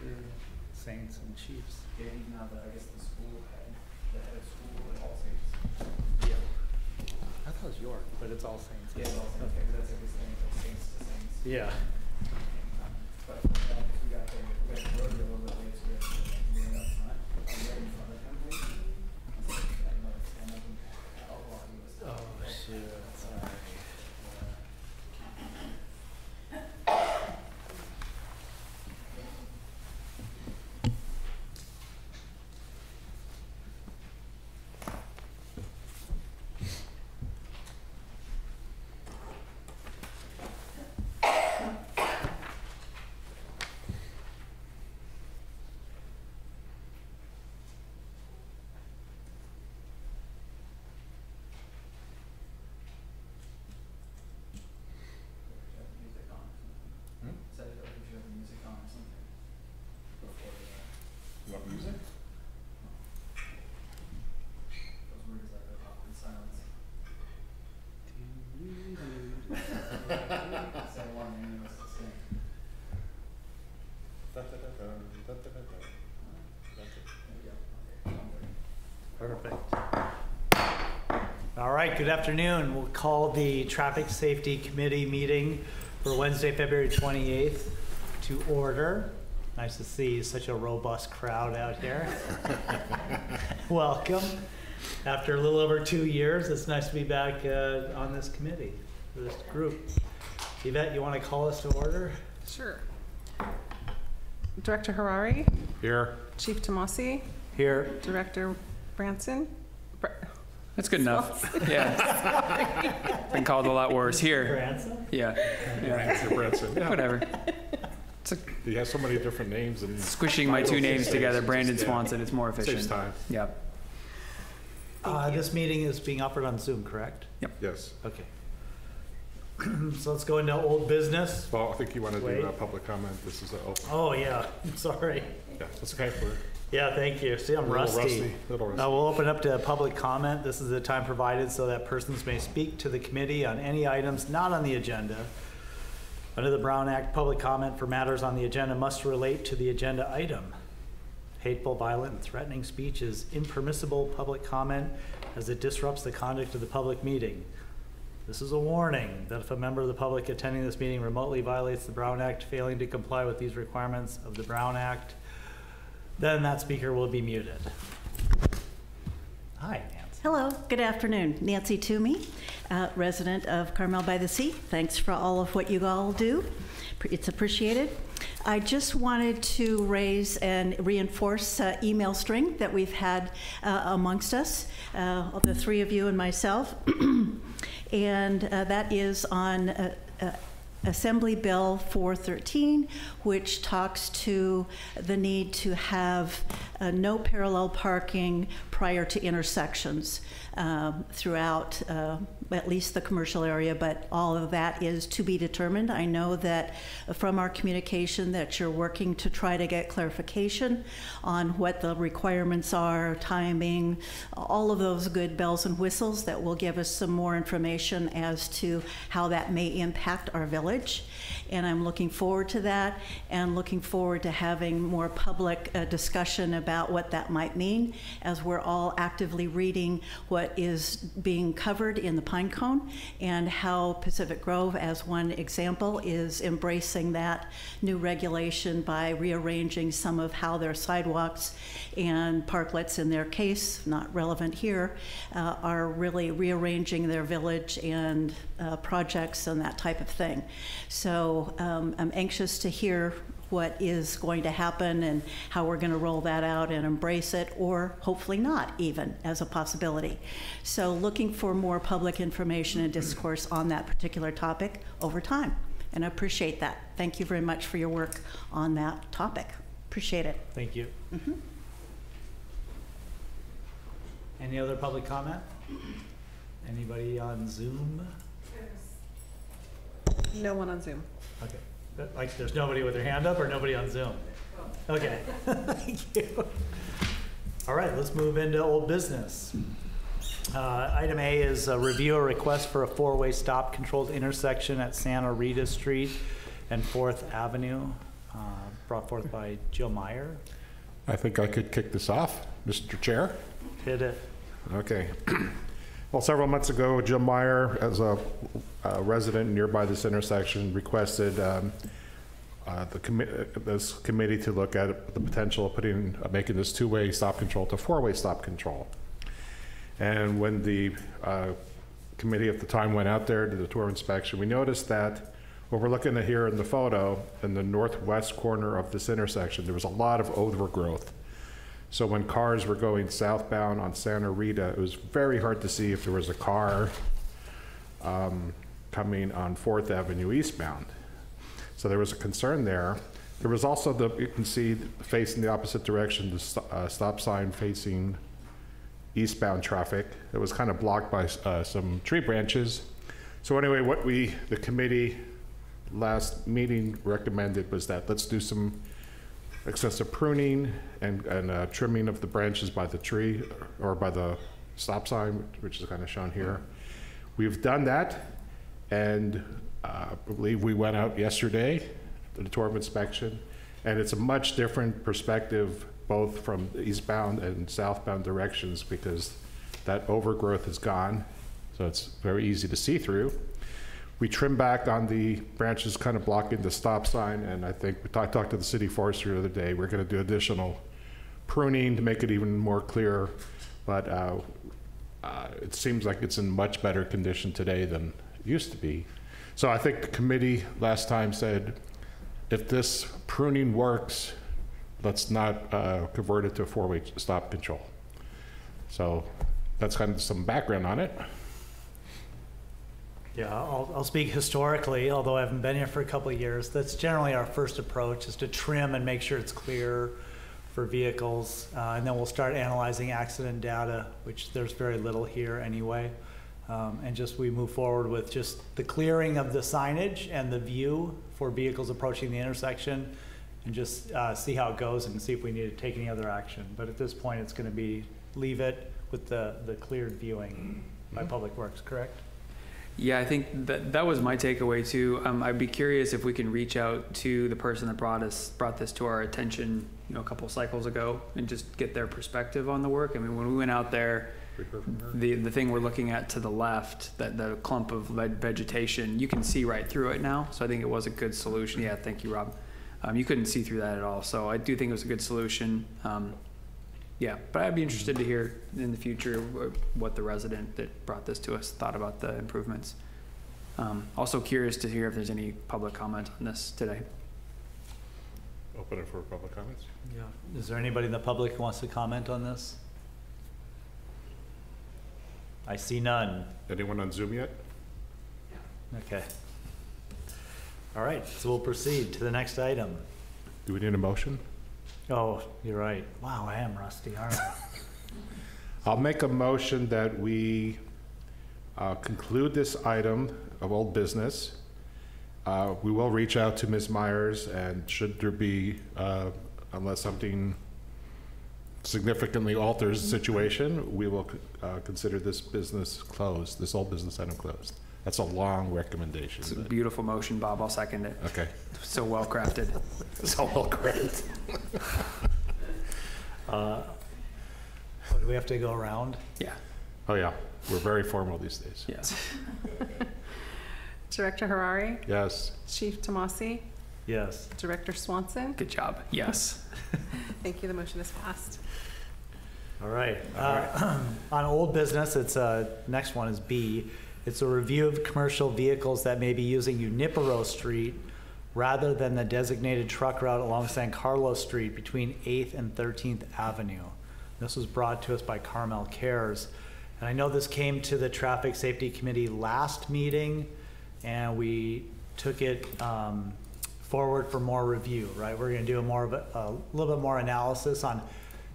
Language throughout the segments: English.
director, Saints and Chiefs. Yeah, he's now I guess the head of school at All Saints. Yeah. I thought it was York, but it's All Saints. Yeah, it's All Saints. Okay, but that's everything. Like Saints to Saints. Yeah. But we got the road a little bit late, so we were up front. I'm right in front of him. I don't know, it's kind of outlaw he was. Oh, shoot. Sorry. What music? Those words like the awkward silence. So one name was to sing. Perfect. All right, good afternoon. We'll call the Traffic Safety Committee meeting for Wednesday, February 28th to order. Nice to see such a robust crowd out here. Welcome. After a little over 2 years, it's nice to be back on this committee, for this group. Yvette, you want to call us to order? Sure. Director Harari? Here. Chief Tomasi? Here. Director Branson? That's good enough. Yeah. Been called a lot worse. Here. Branson? Yeah. Branson. Yeah. Whatever. He has so many different names and Squishing my two names together, Brandon Swanson, it's more efficient. saves time. Yeah. This meeting is being offered on Zoom, correct? Yep. Yes. Okay. So let's go into old business. Well, I think you want to Wait. do a public comment. This is Oh, yeah. Sorry. yeah, that's okay. Yeah, thank you. See, I'm rusty. Little rusty. Now we'll open up to public comment. This is the time provided so that persons may speak to the committee on any items not on the agenda. Under the Brown Act, public comment for matters on the agenda must relate to the agenda item. Hateful, violent, and threatening speech is impermissible public comment as it disrupts the conduct of the public meeting. This is a warning that if a member of the public attending this meeting remotely violates the Brown Act, failing to comply with these requirements of the Brown Act, then that speaker will be muted. Hi, Nancy. Hello, good afternoon. Nancy Toomey, resident of Carmel-by-the-Sea. Thanks for all of what you all do. It's appreciated. I just wanted to raise and reinforce email string that we've had amongst us, the three of you and myself. And that is on Assembly Bill 413, which talks to the need to have no parallel parking prior to intersections throughout at least the commercial area, but all of that is to be determined. I know that from our communication that you're working to try to get clarification on what the requirements are, timing, all of those good bells and whistles that will give us some more information as to how that may impact our village. And I'm looking forward to that and looking forward to having more public discussion about what that might mean as we're all actively reading what is being covered in the Pine Cone and how Pacific Grove, as one example, is embracing that new regulation by rearranging some of how their sidewalks and parklets, in their case, not relevant here, are really rearranging their village and projects and that type of thing. So I'm anxious to hear what is going to happen and how we're going to roll that out and embrace it, or hopefully not even as a possibility. So looking for more public information and discourse on that particular topic over time. And I appreciate that. Thank you very much for your work on that topic. Appreciate it. Thank you. Mm-hmm. Any other public comment? Anybody on Zoom? No one on Zoom. Okay. Like there's nobody with their hand up or nobody on Zoom? Okay. Thank you. All right, let's move into old business. Item A is a review a request for a four-way stop controlled intersection at Santa Rita Street and 4th Avenue. brought forth by Jill Meyer. I think I could kick this off, Mr. Chair. Hit it. Okay. Well, several months ago, Jill Meyer, as a resident nearby this intersection, requested this committee to look at the potential of making this two-way stop control to four-way stop control. And when the committee at the time went out there to the tour inspection, we noticed that what we're looking at here in the photo, in the northwest corner of this intersection, there was a lot of overgrowth. So when cars were going southbound on Santa Rita, it was very hard to see if there was a car coming on 4th Avenue eastbound. So there was a concern there. There was also you can see facing the opposite direction, the stop sign facing eastbound traffic. It was kind of blocked by some tree branches. So anyway, what the committee last meeting recommended was that let's do some excessive pruning and trimming of the branches by the tree or by the stop sign, which is kind of shown here. We've done that, and I believe we went out yesterday to the tour of inspection, and it's a much different perspective both from the eastbound and southbound directions because that overgrowth is gone, so it's very easy to see through. We trim back on the branches kind of blocking the stop sign, and I think I talked to the city forester the other day. We're going to do additional pruning to make it even more clear, but it seems like it's in much better condition today than it used to be. So I think the committee last time said, if this pruning works, let's not convert it to a four-way stop control. So that's kind of some background on it. Yeah, I'll speak historically, although I haven't been here for a couple of years. That's generally our first approach, is to trim and make sure it's clear for vehicles. And then we'll start analyzing accident data, which there's very little here anyway. And we move forward with just the clearing of the signage and the view for vehicles approaching the intersection, and just see how it goes and see if we need to take any other action. But at this point, it's going to be leave it with the cleared viewing by Public Works, correct? Yeah, I think that was my takeaway too. I'd be curious if we can reach out to the person that brought this to our attention, a couple cycles ago, and just get their perspective on the work. I mean, when we went out there, the thing we're looking at to the left, that the clump of vegetation, you can see right through it now. So I think it was a good solution. Yeah, thank you, Rob. You couldn't see through that at all. So I do think it was a good solution. Yeah, but I'd be interested to hear in the future what the resident that brought this to us thought about the improvements. Also curious to hear if there's any public comment on this today. Open it for public comments. Yeah. Is there anybody in the public who wants to comment on this? I see none. Anyone on Zoom yet? Okay. All right, so we'll proceed to the next item. Do we need a motion? Oh, you're right. Wow, I am rusty, aren't I? I'll make a motion that we conclude this item of old business. We will reach out to Ms. Myers, and should there be, unless something significantly alters the situation, we will consider this business closed, this old business item closed. That's a long recommendation. It's a beautiful motion, Bob. I'll second it. Okay. So well crafted. So well crafted. Do we have to go around? Yeah. Oh yeah, we're very formal these days. Yes. Director Harari, Yes. Chief Tomasi, Yes. Director Swanson. Good job. Yes. Thank you. The motion is passed. All right. On old business, it's next one is B. It's a review of commercial vehicles that may be using Junipero Street rather than the designated truck route along San Carlos Street between 8th and 13th Avenue. This was brought to us by Carmel Cares. And I know this came to the Traffic Safety Committee last meeting, and we took it forward for more review, right? We're going to do a little bit more analysis on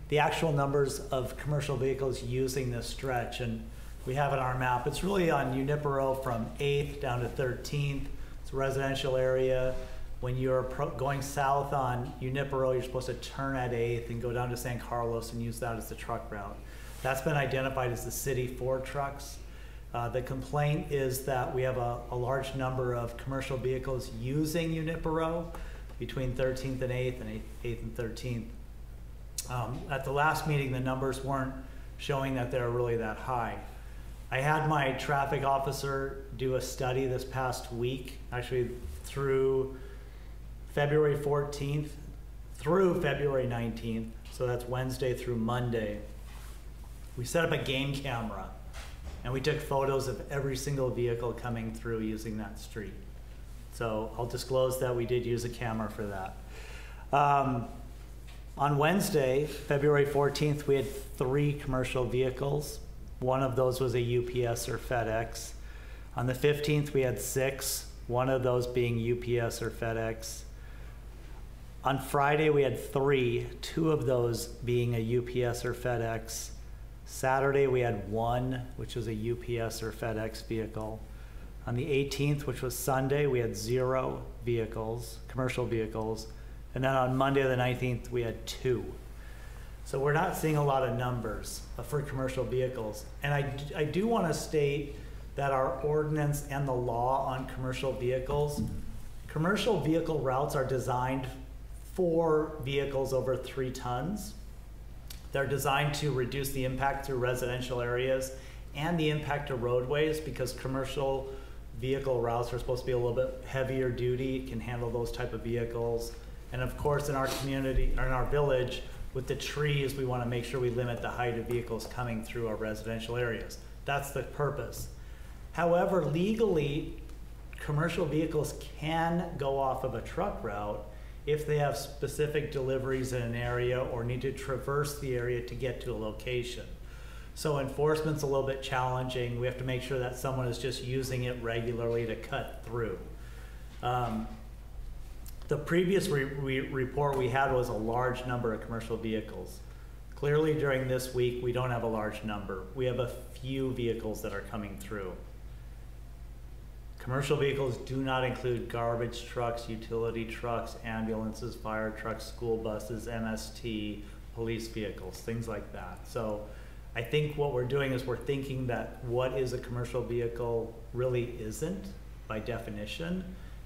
the actual numbers of commercial vehicles using this stretch. And we have it on our map. It's really on Junipero from 8th down to 13th. It's a residential area. When you're going south on Junipero, you're supposed to turn at 8th and go down to San Carlos and use that as the truck route. That's been identified as the city for trucks. The complaint is that we have a large number of commercial vehicles using Junipero, between 13th and 8th and 8th and 13th. At the last meeting, the numbers weren't showing that they're really that high. I had my traffic officer do a study this past week, actually through February 14th through February 19th, so that's Wednesday through Monday. We set up a game camera and we took photos of every single vehicle coming through using that street. So I'll disclose that we did use a camera for that. On Wednesday, February 14th, we had 3 commercial vehicles. One of those was a UPS or FedEx. On the 15th, we had 6, one of those being UPS or FedEx. On Friday, we had 3, 2 of those being a UPS or FedEx. Saturday, we had 1, which was a UPS or FedEx vehicle. On the 18th, which was Sunday, we had 0 vehicles, commercial vehicles. And then on Monday, the 19th, we had 2. So we're not seeing a lot of numbers for commercial vehicles. And I do want to state that our ordinance and the law on commercial vehicle routes are designed for vehicles over 3 tons. They're designed to reduce the impact through residential areas and the impact to roadways, because commercial vehicle routes are supposed to be a little bit heavier duty, can handle those type of vehicles. And of course, in our community, or in our village, with the trees, we want to make sure we limit the height of vehicles coming through our residential areas. That's the purpose. However, legally, commercial vehicles can go off of a truck route if they have specific deliveries in an area or need to traverse the area to get to a location. So enforcement's a little bit challenging. We have to make sure that someone is just using it regularly to cut through. The previous report we had was a large number of commercial vehicles. Clearly during this week, we don't have a large number. We have a few vehicles that are coming through. Commercial vehicles do not include garbage trucks, utility trucks, ambulances, fire trucks, school buses, MST, police vehicles, things like that. So I think what we're doing is we're thinking that what is a commercial vehicle really isn't by definition.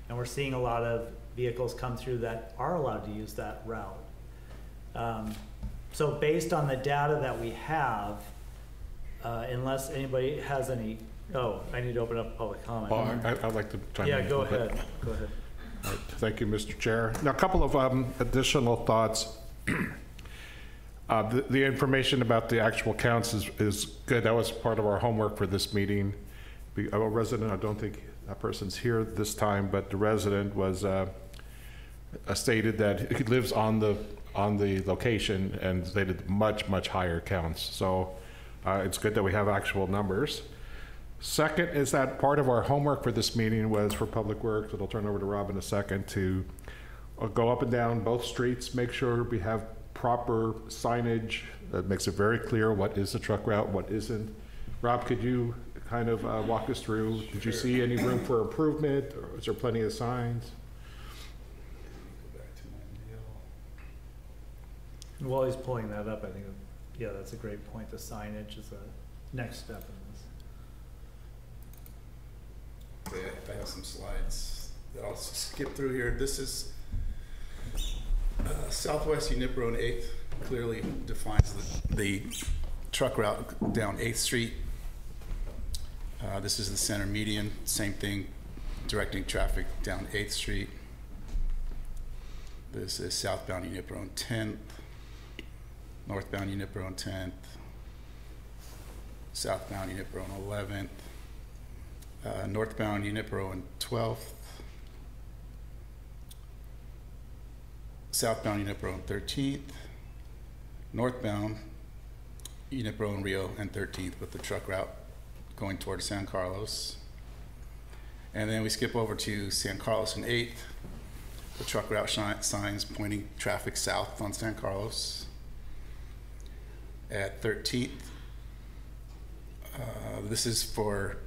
And we're seeing a lot of vehicles come through that are allowed to use that route. So based on the data that we have, unless anybody has any, I need to open up public comment. Well, I'd like to chime in. Yeah, go ahead. Go ahead. All right. Thank you, Mr. Chair. Now, a couple of additional thoughts. The information about the actual counts is good. That was part of our homework for this meeting. A resident, I don't think that person's here this time, but the resident was stated that he lives on the location and stated much higher counts. So it's good that we have actual numbers. Second is that part of our homework for this meeting was for Public Works, and I'll turn over to Rob in a second, to go up and down both streets, make sure we have proper signage that makes it very clear what is a truck route, what isn't. Rob, could you kind of walk us through? Did you see any room for improvement, or is there plenty of signs? Go back to my While he's pulling that up, I think, yeah, that's a great point. The signage is the next step in this. Okay, I have some slides that I'll skip through here. This is Southwest Unipro and 8th clearly defines the truck route down 8th Street. This is the center median, same thing, directing traffic down 8th Street. This is southbound Unipro and 10th, northbound Unipro and 10th, southbound Unipro and 11th, northbound Unipro and 12th, southbound Unipro and 13th, northbound Unipro and Rio and 13th with the truck route going towards San Carlos. And then we skip over to San Carlos and 8th, the truck route signs pointing traffic south on San Carlos. At 13th, this is for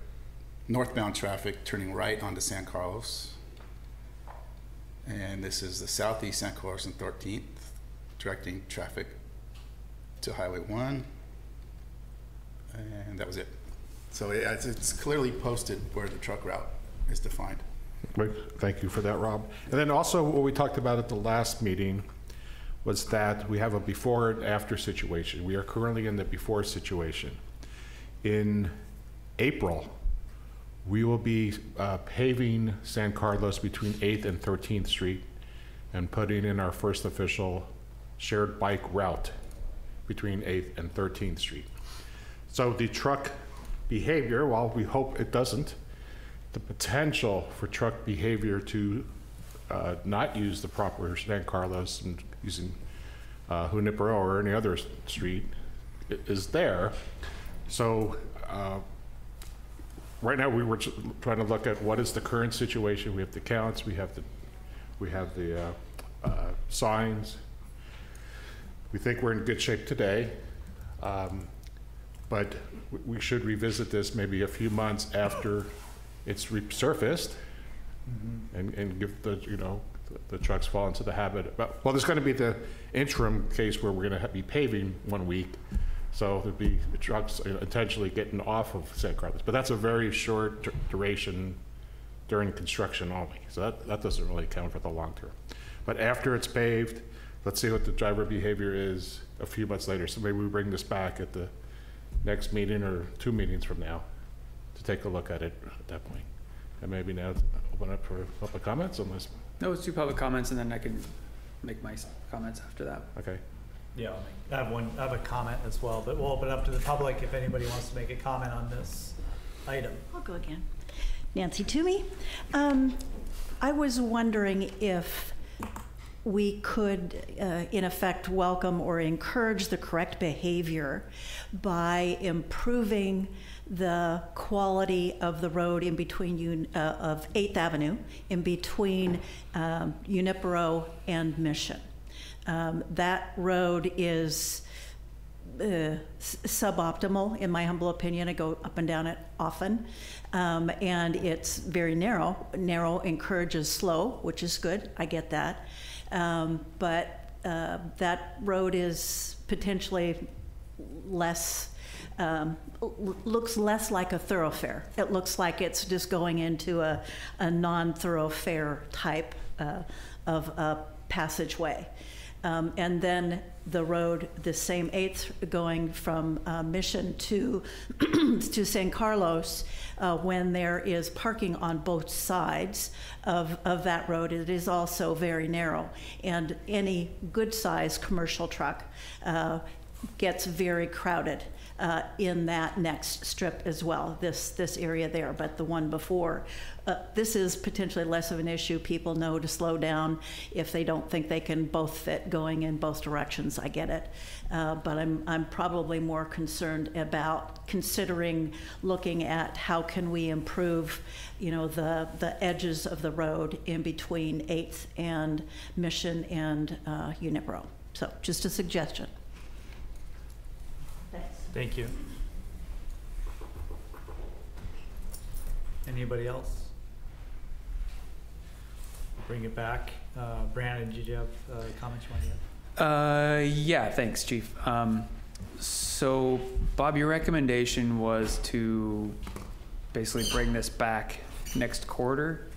northbound traffic turning right onto San Carlos. And this is the southeast San Carlos and 13th, directing traffic to Highway 1. And that was it. So it's clearly posted where the truck route is defined. Great. Thank you for that, Rob. And then also what we talked about at the last meeting was that we have a before and after situation. We are currently in the before situation. In April, we will be paving San Carlos between 8th and 13th Street and putting in our first official shared bike route between 8th and 13th Street. So the truck behavior, while we hope it doesn't, the potential for truck behavior to not use the proper San Carlos and using Junipero or any other street is there. So right now we were trying to look at what is the current situation. We have the counts, we have the signs. We think we're in good shape today, but we should revisit this maybe a few months after it's resurfaced, and give the trucks fall into the habit. Well, there's going to be the interim case where we're going to be paving 1 week, so there'd be the trucks intentionally getting off of San Carlos. But that's a very short duration during construction only, so that doesn't really count for the long term. But after it's paved, let's see what the driver behavior is a few months later. So maybe we bring this back at the next meeting or 2 meetings from now to take a look at it at that point. And maybe now open up for public comments on this. No, it's 2 public comments, and then I can make my comments after that. Okay. Yeah, I have a comment as well, but we'll open it up to the public if anybody wants to make a comment on this item. I'll go again. Nancy Toomey. I was wondering if we could, in effect, welcome or encourage the correct behavior by improving the quality of the road in between of 8th Avenue, in between Junipero and Mission. That road is suboptimal, in my humble opinion. I go up and down it often, and it's very narrow. Narrow encourages slow, which is good. I get that. But that road is potentially less, looks less like a thoroughfare. It looks like it's just going into a non-thoroughfare type of a passageway. And then the road, the same 8th going from Mission to to San Carlos, when there is parking on both sides of that road, it is also very narrow. And any good-sized commercial truck gets very crowded in that next strip as well, this area there, but the one before. This is potentially less of an issue. People know to slow down if they don't think they can both fit going in both directions. I get it. But I'm probably more concerned about considering looking at how can we improve, the edges of the road in between 8th and Mission and Junipero. So just a suggestion. Thank you. Anybody else? Bring it back. Brandon, did you have comments you wanted to add? Yeah, thanks, Chief. So, Bob, your recommendation was to basically bring this back next quarter?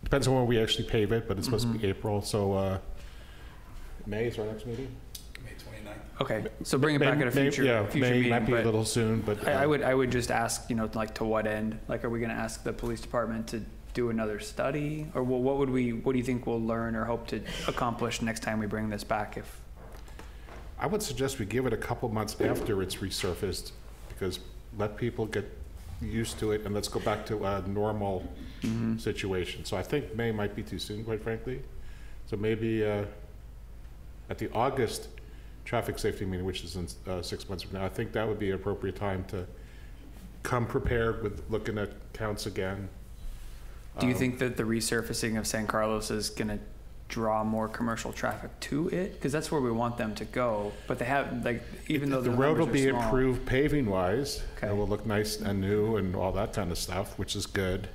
Depends on when we actually pave it, but it's supposed to be April, so May is our next meeting? Okay, so bring it back at a future meeting. Might be a little soon, but I would just ask, like to what end? Like, are we going to ask the police department to do another study, or what do you think we'll learn or hope to accomplish next time we bring this back? If I would suggest we give it a couple months after it's resurfaced, because let people get used to it, and let's go back to a normal situation. So I think May might be too soon, quite frankly. So maybe at the August traffic safety meeting, which is in 6 months from now, I think that would be an appropriate time to come prepared with looking at counts again. Do you think that the resurfacing of San Carlos is going to draw more commercial traffic to it? Because that's where we want them to go. But they have, even though the road will be small, improved paving wise, it will look nice and new and all that kind of stuff, which is good.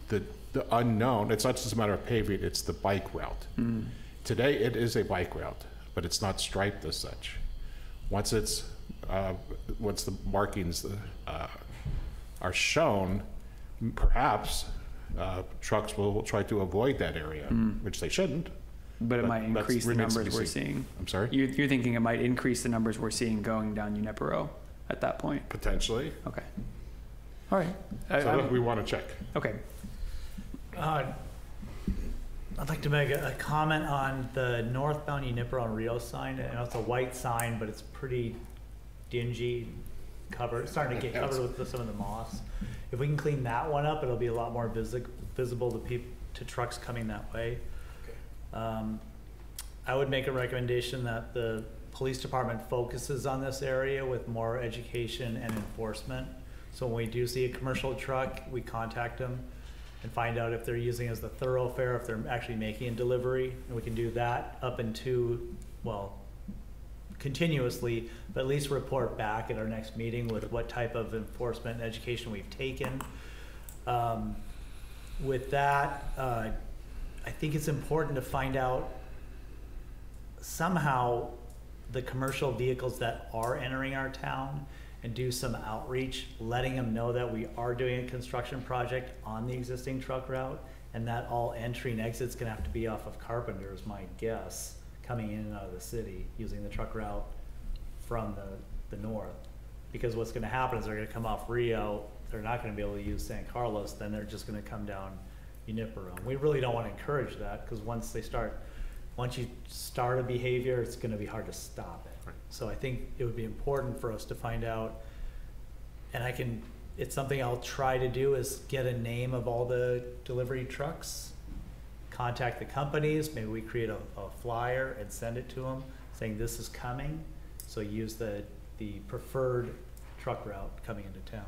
The unknown, it's not just a matter of paving, it's the bike route. Today it is a bike route, but it's not striped as such. Once the markings are shown, perhaps trucks will try to avoid that area, which they shouldn't. But it might that's increase the remains to numbers be we're seen. seeing. I'm sorry? You're thinking it might increase the numbers we're seeing going down Unipero at that point? Potentially. Okay. All right. So we want to check. Okay. I'd like to make a comment on the northbound Unipero and Rio sign. I know it's a white sign, but it's pretty dingy, covered, starting to get covered with some of the moss. If we can clean that one up, it'll be a lot more visible to trucks coming that way. I would make a recommendation that the police department focuses on this area with more education and enforcement. So when we do see a commercial truck, we contact them and find out if they're using it as the thoroughfare, if they're actually making a delivery. And we can do that up into, well, continuously, but at least report back at our next meeting with what type of enforcement and education we've taken. With that, I think it's important to find out somehow the commercial vehicles that are entering our town and do some outreach, letting them know that we are doing a construction project on the existing truck route, and that all entry and exits gonna have to be off of Carpenter, is my guess, coming in and out of the city using the truck route from the north. Because what's gonna happen is they're gonna come off Rio, they're not gonna be able to use San Carlos, then they're just gonna come down Unipero. We really don't wanna encourage that, because once you start a behavior, it's gonna be hard to stop it. Right. So I think it would be important for us to find out, and it's something I'll try to do, is get a name of all the delivery trucks, contact the companies, maybe we create a flyer and send it to them saying this is coming, so use the preferred truck route coming into town.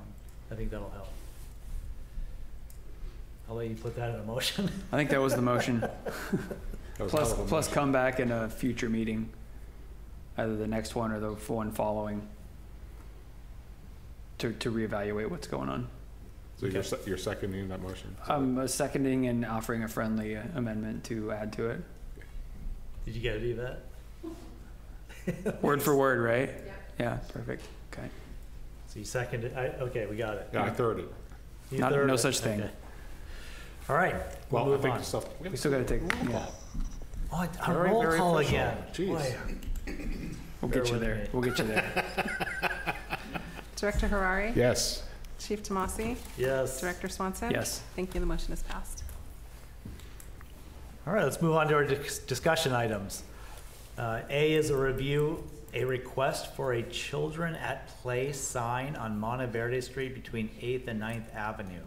I think that'll help. I'll let you put that in a motion. I think that was the motion. That was a hell of a Plus motion. come back in a future meeting, either the next one or the one following, to reevaluate what's going on. So you're seconding that motion? I'm seconding and offering a friendly amendment to add to it. Did you get it, Yvette? Word for word, right? Yeah, perfect. Okay. So you seconded, okay, we got it. Yeah, I thirded it. You No thirded it? such thing. Okay. All right, we'll Well, I move think on. the stuff. We still gotta take, yeah, Oh, a Very, roll very call official. again. Jeez. Boy. we'll Bear get you with there. me. We'll get you there. Director Harari? Yes. Chief Tomasi? Yes. Director Swanson? Yes. Thank you. The motion is passed. All right, let's move on to our discussion items. A is a request for a Children at Play sign on Monteverde Street between 8th and 9th Avenue.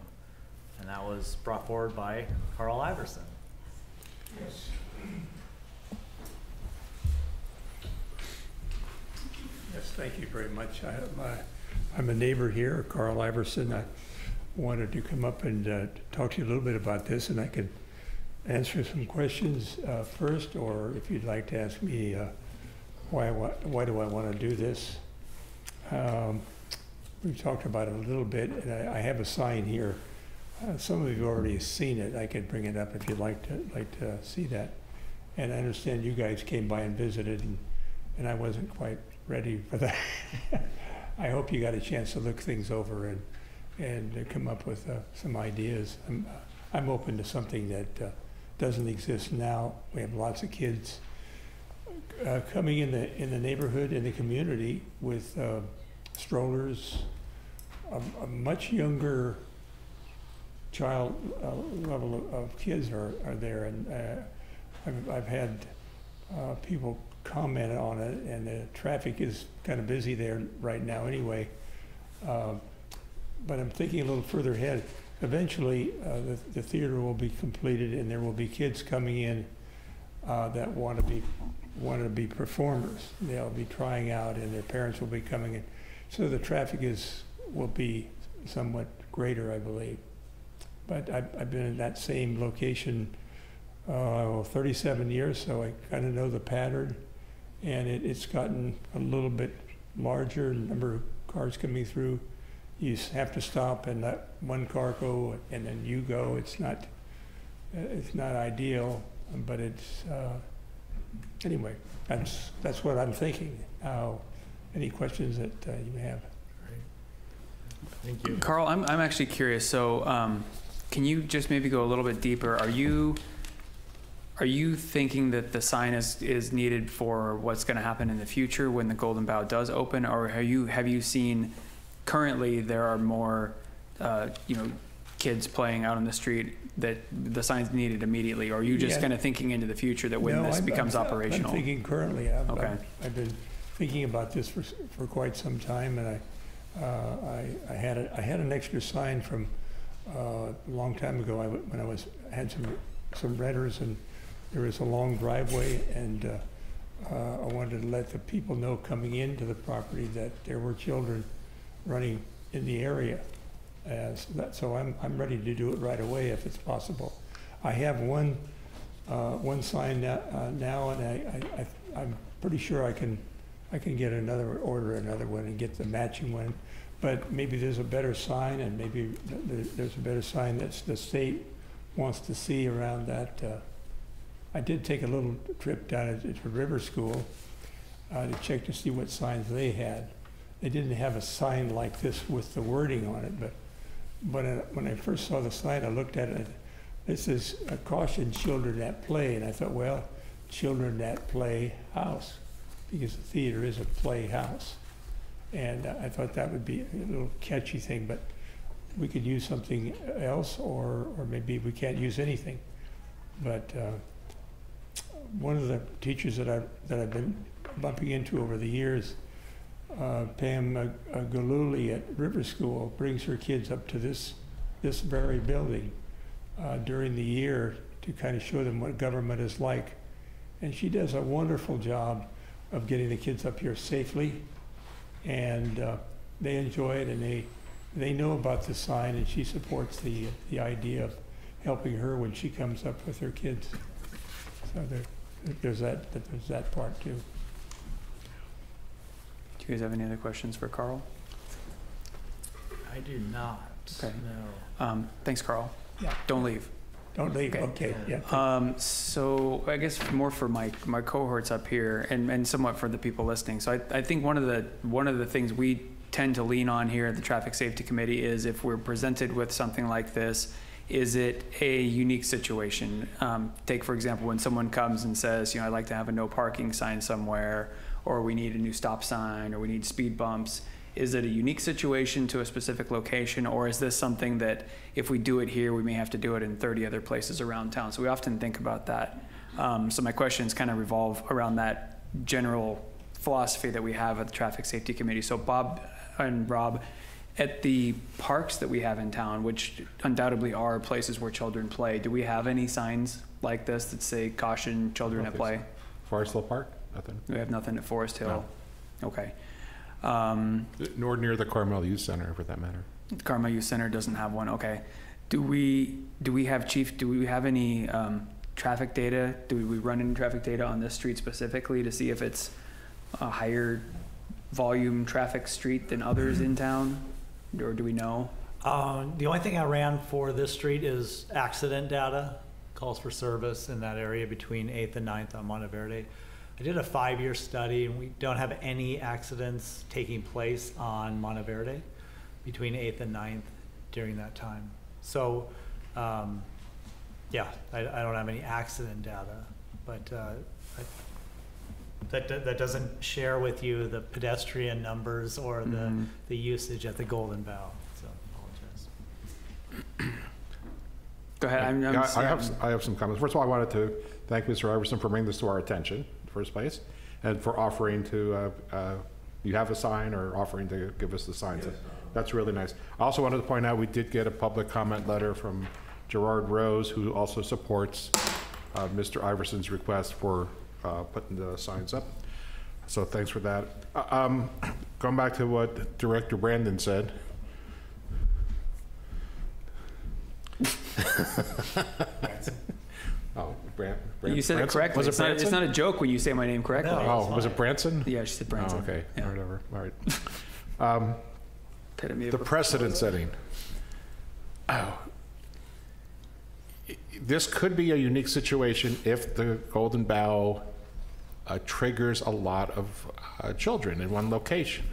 And that was brought forward by Carl Iverson. Yes, thank you very much. I'm a neighbor here, Carl Iverson. I wanted to come up and talk to you a little bit about this, and I could answer some questions first, or if you'd like to ask me why do I want to do this. We've talked about it a little bit, and I have a sign here. Some of you have already seen it. I could bring it up if you'd like to see that. And I understand you guys came by and visited, and I wasn't quite ready for that. I hope you got a chance to look things over and come up with some ideas. I'm open to something that doesn't exist now. We have lots of kids coming in the neighborhood, in the community, with strollers. A much younger child level of kids are there, and I've had people comment on it, and the traffic is kind of busy there right now anyway. But I'm thinking a little further ahead. Eventually, the theater will be completed, and there will be kids coming in that want to be performers. They'll be trying out, and their parents will be coming in. So the traffic will be somewhat greater, I believe. But I've been in that same location 37 years, so I kind of know the pattern. And it's gotten a little bit larger, number of cars coming through. You have to stop and let one car go, and then you go. It's not ideal, but it's anyway. That's what I'm thinking. Any questions that you may have? Thank you. Carl, I'm actually curious. So, can you just maybe go a little bit deeper? Are you thinking that the sign is needed for what's going to happen in the future when the Golden Bough does open, or have you seen currently there are more kids playing out on the street that the sign's needed immediately, or are you just kind of thinking into the future that when this becomes operational? I'm thinking currently. I've been thinking about this for quite some time, and I had an extra sign from a long time ago when I had some renters, and there was a long driveway, and I wanted to let the people know coming into the property that there were children running in the area. So I'm ready to do it right away if it's possible. I have one sign now, and I'm pretty sure I can get order another one and get the matching one. But maybe there's a better sign, and maybe there's a better sign that the state wants to see around that. I did take a little trip down to River School to check to see what signs they had. They didn't have a sign like this with the wording on it, but when I first saw the sign, I looked at it. It says, "Caution children at play," and I thought, well, children at play house, because the theater is a playhouse. And I thought that would be a little catchy thing, but we could use something else, or maybe we can't use anything. But one of the teachers that I've been bumping into over the years, Pam Galuli at River School, brings her kids up to this very building during the year to kind of show them what government is like. And she does a wonderful job of getting the kids up here safely, and they enjoy it, and they know about the sign, and she supports the idea of helping her when she comes up with her kids. So there's that part too. Do you guys have any other questions for Carl? I do not. Okay. No. Thanks, Carl. Yeah. Don't leave. Don't leave. Okay. Yeah. So I guess more for my cohorts up here, and somewhat for the people listening. So I think one of the things we tend to lean on here at the Traffic Safety Committee is, if we're presented with something like this, is it a unique situation? Take, for example, when someone comes and says, I'd like to have a no parking sign somewhere, or we need a new stop sign, or we need speed bumps. Is it a unique situation to a specific location, or is this something that if we do it here, we may have to do it in 30 other places around town? So we often think about that. So my questions kind of revolve around that general philosophy that we have at the Traffic Safety Committee. So Bob and Rob, at the parks that we have in town, which undoubtedly are places where children play, do we have any signs like this that say "Caution, children at play"? Forest Hill Park? Nothing. We have nothing at Forest Hill. No. Okay. Nor near the Carmel Youth Center, for that matter. The Carmel Youth Center doesn't have one. Okay. Do we have any traffic data? Do we run any traffic data on this street specifically to see if it's a higher volume traffic street than others in town, or do we know? The only thing I ran for this street is accident data, calls for service in that area between 8th and 9th on Monteverde. I did a 5-year study, and we don't have any accidents taking place on Monteverde between 8th and 9th during that time. So, yeah, I don't have any accident data, but that doesn't share with you the pedestrian numbers or the usage at the Golden Bough. So, apologize. Go ahead. I have some comments. First of all, I wanted to thank Mr. Iverson for bringing this to our attention in the first place, and for offering to, you have a sign, or offering to give us the signs. Yes. That's really nice. I also wanted to point out we did get a public comment letter from Gerard Rose, who also supports Mr. Iverson's request for putting the signs up. So thanks for that. Going back to what Director Brandon said. Oh, you said it correctly. Was it it's not a joke when you say my name correctly. No, was it Branson? Yeah, she said Branson. Oh, okay, Yeah. whatever. All right. The precedent setting. Oh, this could be a unique situation if the Golden Bough triggers a lot of children in one location.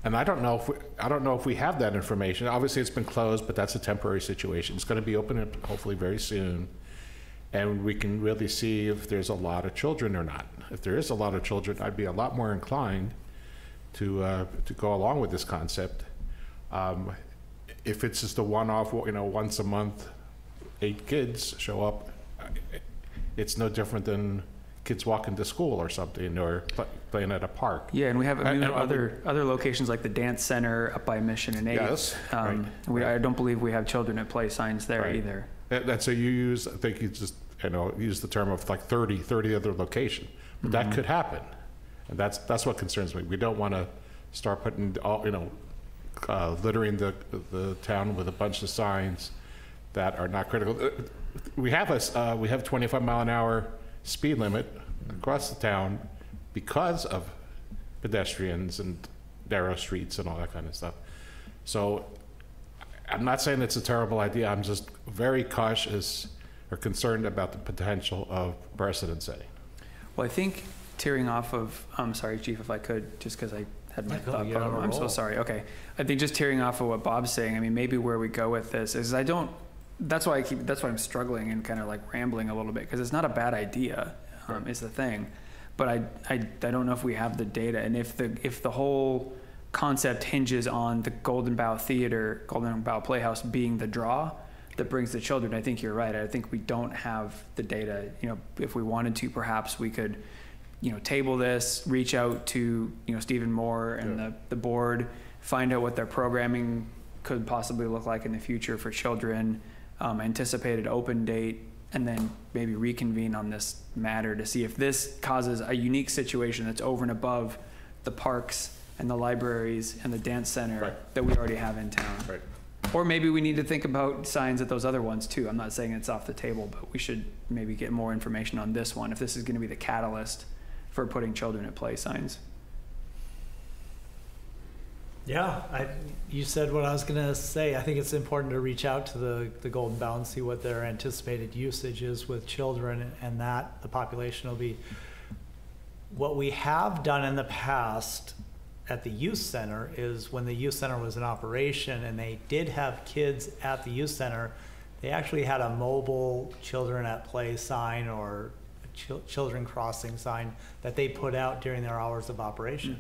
And I don't know if we have that information. Obviously, it's been closed, but that's a temporary situation. It's going to be open up hopefully very soon, and we can really see if there's a lot of children or not. If there is a lot of children, I'd be a lot more inclined to go along with this concept. If it's just a one-off, once a month, 8 kids show up, it's no different than kids walking to school or something, or playing at a park. Yeah, and we have other locations like the dance center up by Mission and 8th. Yes, right. I don't believe we have children at play signs there either. And so you use, I think you just, use the term of like 30 other locations, but that could happen. And that's what concerns me. We don't want to start putting littering the town with a bunch of signs that are not critical. We have 25-mile-an-hour speed limit across the town because of pedestrians and narrow streets and all that kind of stuff. So I'm not saying it's a terrible idea. I'm just very cautious or concerned about the potential of precedent setting. Well, I think tearing off of, I'm sorry, Chief, if I could, just because I had my thought, but I'm so sorry. Okay. I think just tearing off of what Bob's saying, I mean, maybe where we go with this is that's why I'm struggling and kind of like rambling a little bit, because it's not a bad idea, is the thing. But I don't know if we have the data, and if the whole concept hinges on the Golden Bough Playhouse being the draw that brings the children, I think you're right. I think we don't have the data. If we wanted to, perhaps we could, table this, reach out to, Stephen Moore and the board, find out what their programming could possibly look like in the future for children, anticipated open date, and then maybe reconvene on this matter to see if this causes a unique situation that's over and above the parks and the libraries and the dance center that we already have in town. Right. Or maybe we need to think about signs at those other ones too. I'm not saying it's off the table, but we should maybe get more information on this one if this is going to be the catalyst for putting children at play signs. Yeah, you said what I was going to say. I think it's important to reach out to the Golden Bough and see what their anticipated usage is with children, and that the population will be. What we have done in the past at the youth center is when the youth center was in operation and they did have kids at the youth center, they actually had a mobile children at play sign or a children crossing sign that they put out during their hours of operation.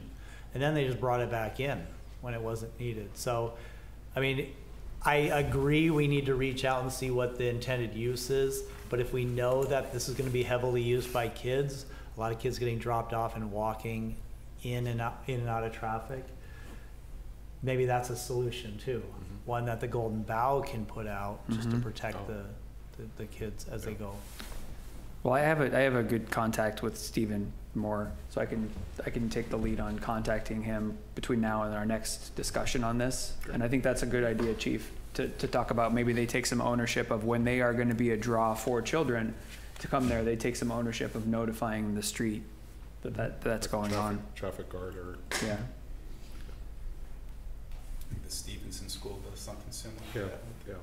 And then they just brought it back in when it wasn't needed. So, I mean, I agree we need to reach out and see what the intended use is, but if we know that this is going to be heavily used by kids, a lot of kids getting dropped off and walking in and out of traffic, maybe that's a solution too. One that the Golden Bough can put out just to protect the kids as they go. Well, I have a good contact with Stephen Moore, so I can take the lead on contacting him between now and our next discussion on this. And I think that's a good idea, Chief, to talk about. Maybe they take some ownership of when they are going to be a draw for children to come there. They take some ownership of notifying the street that's going on. Traffic guard or yeah. I think the Stevenson School does something similar. Yeah.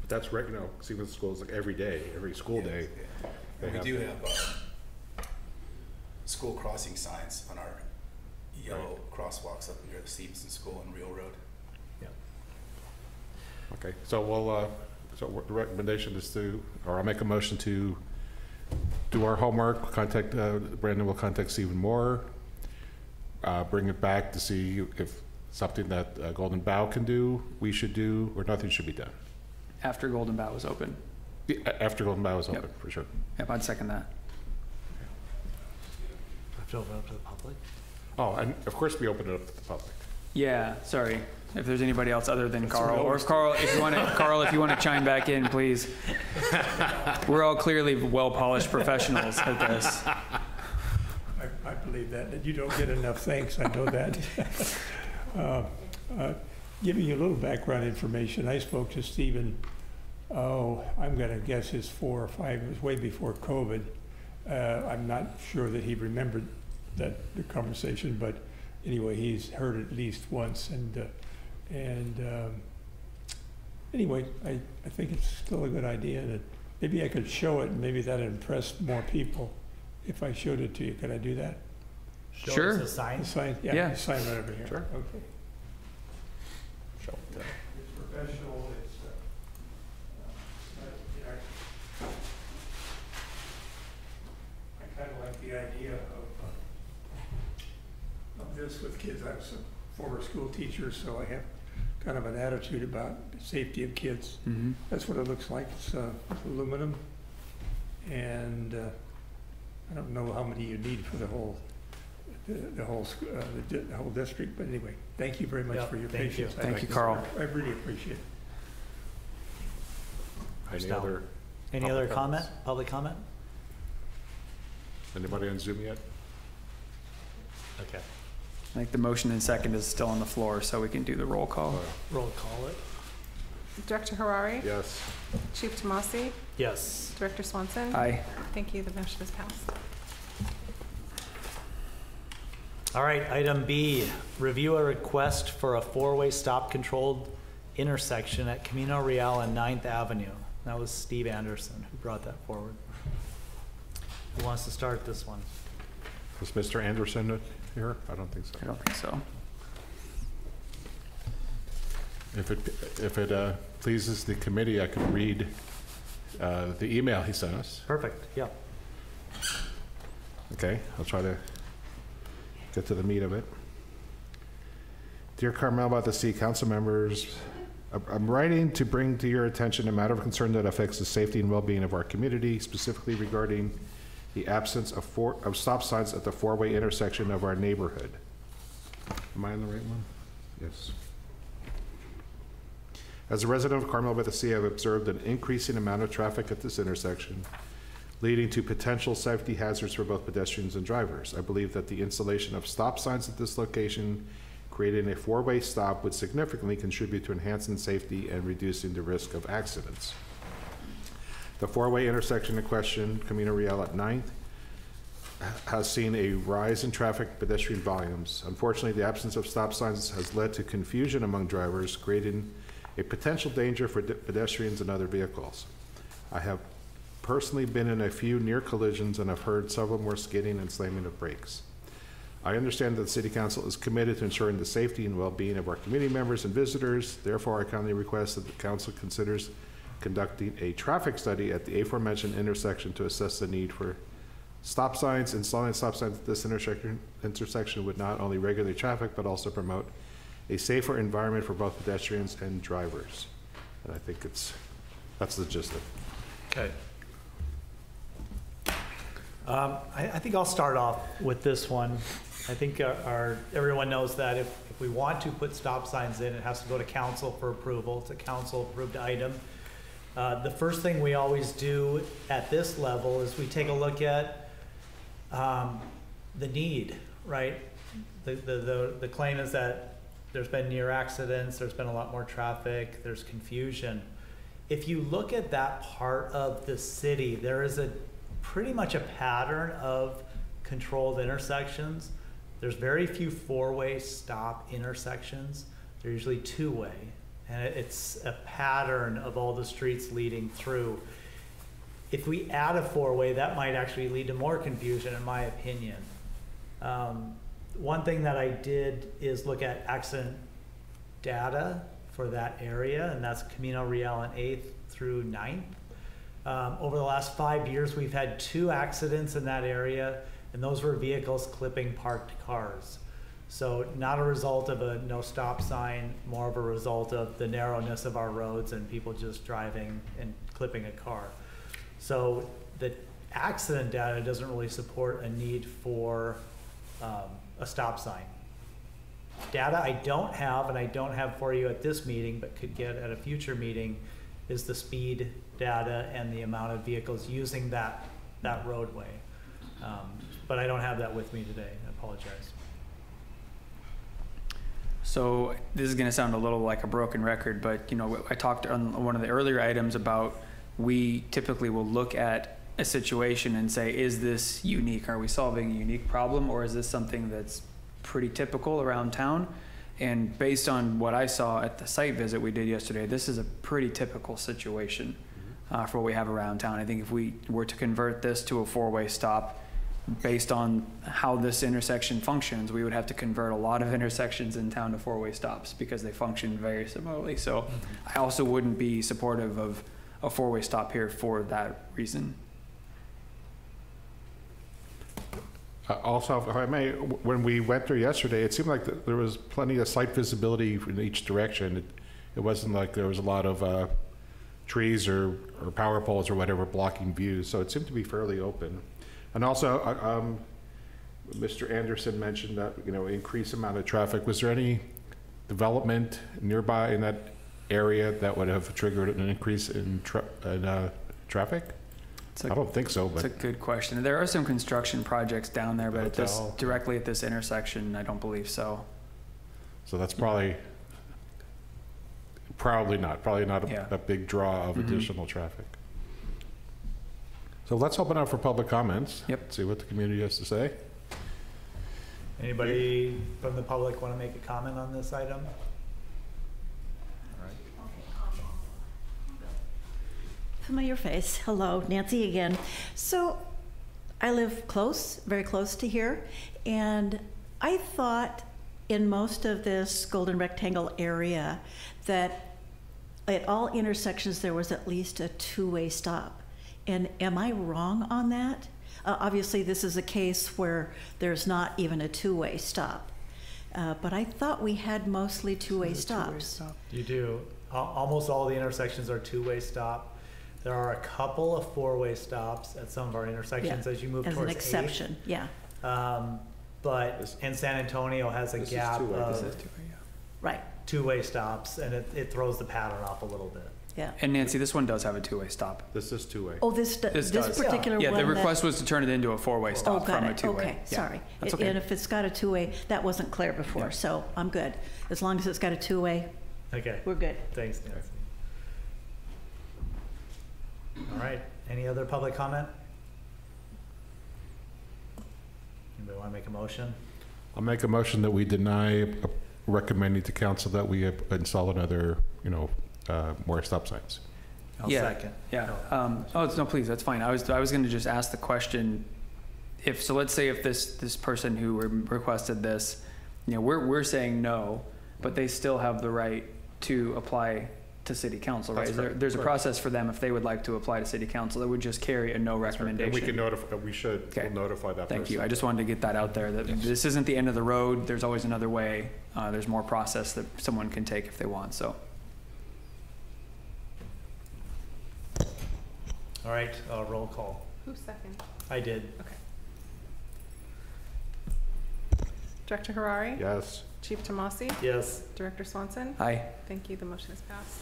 But that's Stevenson School is like every day, every school day. And we do have school crossing signs on our yellow crosswalks up near the Stevenson School and Real Road. Yeah. Okay, so we'll, so the recommendation is I'll make a motion to do our homework, Brandon will contact Stephen Moore, bring it back to see if something that Golden Bough can do, we should do, or nothing should be done. After Golden Bough is open. Yeah, after Golden Bough is open, for sure. Yep, I'd second that. Have to open up to the public. Oh, and of course we open it up to the public. Yeah, sorry. If there's anybody else other than Carl, or if Carl, if you want to chime back in, please. We're all clearly well-polished professionals at this. I believe that you don't get enough thanks. I know that. Giving you a little background information, I spoke to Stephen, I'm going to guess it's 4 or 5, it was way before COVID. I'm not sure that he remembered the conversation, but anyway, he's heard it at least once. Anyway, I think it's still a good idea. That maybe I could show it, and maybe that'd impress more people if I showed it to you. Could I do that? Show Sure. us the sign. The sign, Yeah. yeah, the sign right over here. Sure. Okay. Show it there. It's professional, it's, I kind of like the idea of this with kids. I was a former school teacher, so I have kind of an attitude about safety of kids. Mm-hmm. That's what it looks like. It's aluminum, and I don't know how many you need for the whole district. But anyway, thank you very much Yeah, for your thank you. patience. Thank you, Carl. I really appreciate it. Any Down. other, Any Public other comments? comment? Public comment? anybody on Zoom yet? Okay. I think the motion and second is still on the floor, so we can do the roll call. Roll call it. Director Harari. Yes. Chief Tomasi. Yes. Director Swanson. Aye. Thank you. The motion is passed. All right, item B, review a request for a four-way stop-controlled intersection at Camino Real and 9th Avenue. That was Steve Anderson who brought that forward. Who wants to start this one? Is Mr. Anderson here? I don't think so. I don't think so. If it pleases the committee, I could read the email he sent us. Perfect, yeah. Okay, I'll try to get to the meat of it. Dear Carmel-by-the-Sea council members, I'm writing to bring to your attention a matter of concern that affects the safety and well-being of our community, specifically regarding the absence of stop signs at the four-way intersection of our neighborhood. Am I on the right one? Yes. As a resident of Carmel-by-the-Sea, I've observed an increasing amount of traffic at this intersection, leading to potential safety hazards for both pedestrians and drivers. I believe that the installation of stop signs at this location, creating a four-way stop, would significantly contribute to enhancing safety and reducing the risk of accidents. The four-way intersection in question, Camino Real at 9th, has seen a rise in traffic pedestrian volumes. Unfortunately, the absence of stop signs has led to confusion among drivers, creating a potential danger for pedestrians and other vehicles. I have personally been in a few near collisions and have heard several more skidding and slamming of brakes. I understand that the City Council is committed to ensuring the safety and well-being of our community members and visitors. Therefore, I kindly request that the Council considers conducting a traffic study at the aforementioned intersection to assess the need for stop signs. Installing stop signs at this intersection would not only regulate traffic, but also promote a safer environment for both pedestrians and drivers. And I think that's the gist of it. Okay. I think I'll start off with this one. I think everyone knows that if we want to put stop signs in, it has to go to council for approval. It's a council approved item. The first thing we always do at this level is we take a look at the need, right? The claim is that there's been near accidents, there's been a lot more traffic, there's confusion. If you look at that part of the city, there is pretty much a pattern of controlled intersections. There's very few four-way stop intersections. They're usually two-way. And it's a pattern of all the streets leading through. If we add a four-way, that might actually lead to more confusion, in my opinion. One thing that I did is look at accident data for that area, and that's Camino Real and 8th through 9th. Over the last 5 years, we've had 2 accidents in that area, and those were vehicles clipping parked cars. So not a result of a no stop sign, more of a result of the narrowness of our roads and people just driving and clipping a car. So the accident data doesn't really support a need for a stop sign. Data I don't have, and I don't have for you at this meeting, but could get at a future meeting, is the speed data and the amount of vehicles using that roadway. But I don't have that with me today. I apologize. So this is going to sound a little like a broken record, but you know, I talked on one of the earlier items about we typically will look at a situation and say, is this unique? Are we solving a unique problem, or is this something that's pretty typical around town? And based on what I saw at the site visit we did yesterday, this is a pretty typical situation for what we have around town. I think if we were to convert this to a four-way stop, based on how this intersection functions, we would have to convert a lot of intersections in town to four-way stops because they function very similarly. So I also wouldn't be supportive of a four-way stop here for that reason. Also, if I may, when we went there yesterday, it seemed like there was plenty of site visibility in each direction. It wasn't like there was a lot of trees or power poles or whatever blocking views, so it seemed to be fairly open. And also, Mr. Anderson mentioned that, increased amount of traffic. Was there any development nearby in that area that would have triggered an increase in traffic? I don't think so, but. It's a good question. There are some construction projects down there, but directly at this intersection, I don't believe so. So that's probably not a big draw of additional traffic. So let's open up for public comments. Yep. See what the community has to say. Anybody from the public want to make a comment on this item? All right. Familiar face. Hello, Nancy again. So I live very close to here, and I thought in most of this golden rectangle area that at all intersections there was at least a two-way stop. And am I wrong on that? Obviously, this is a case where there's not even a two-way stop. But I thought we had mostly two-way stops. You do. Almost all the intersections are two-way stop. There are a couple of four-way stops at some of our intersections as you move towards 8th. As an exception, yeah. But in San Antonio has a gap of Right, two-way stops, and it throws the pattern off a little bit. yeah. And Nancy, this one does have a two-way stop. This is two-way. Oh, this does. particular one? Yeah, the request was to turn it into a four-way stop from a two-way. Okay, Yeah, sorry. that's okay. And if it's got a two-way, that wasn't clear before, Yeah. so I'm good. As long as it's got a two-way, Okay. we're good. Thanks, Nancy. All right. Any other public comment? Anybody want to make a motion? I'll make a motion that we deny recommending to council that we install another, more stop signs. I'll Yeah. second. Yeah. No, please, that's fine. I was going to just ask the question, let's say if this person who requested this, we're saying no, but they still have the right to apply to city council, right? That's correct. There's a process for them if they would like to apply to city council that would just carry a no recommendation. And we can notify, we'll notify that person. Thank you. I just wanted to get that out there, that this isn't the end of the road. There's always another way. There's more process that someone can take if they want, so. All right. Roll call. Who's second? I did. Okay. Director Harari? Yes. Chief Tomasi? Yes. Director Swanson? Aye. Thank you. The motion is passed.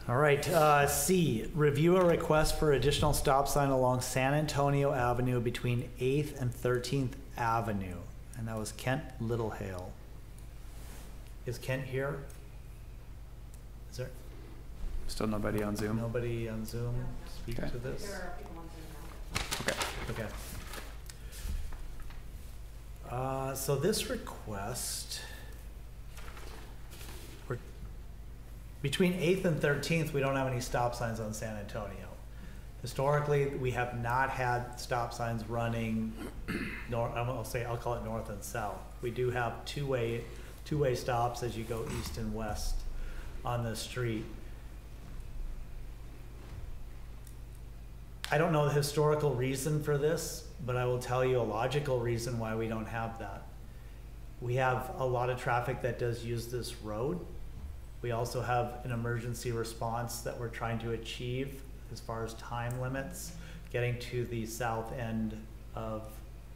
All right. C, review a request for additional stop sign along San Antonio Avenue between 8th and 13th Avenue. And that was Kent Littlehale. Is Kent here? Is there Still nobody on Zoom? nobody on Zoom speak Okay. to this? Okay. Okay. So this request, between 8th and 13th, we don't have any stop signs on San Antonio. Historically, we have not had stop signs running I'll call it north and south. We do have two-way stops as you go east and west on the street. I don't know the historical reason for this, but I will tell you a logical reason why we don't have that. We have a lot of traffic that does use this road. We also have an emergency response that we're trying to achieve as far as time limits, getting to the south end of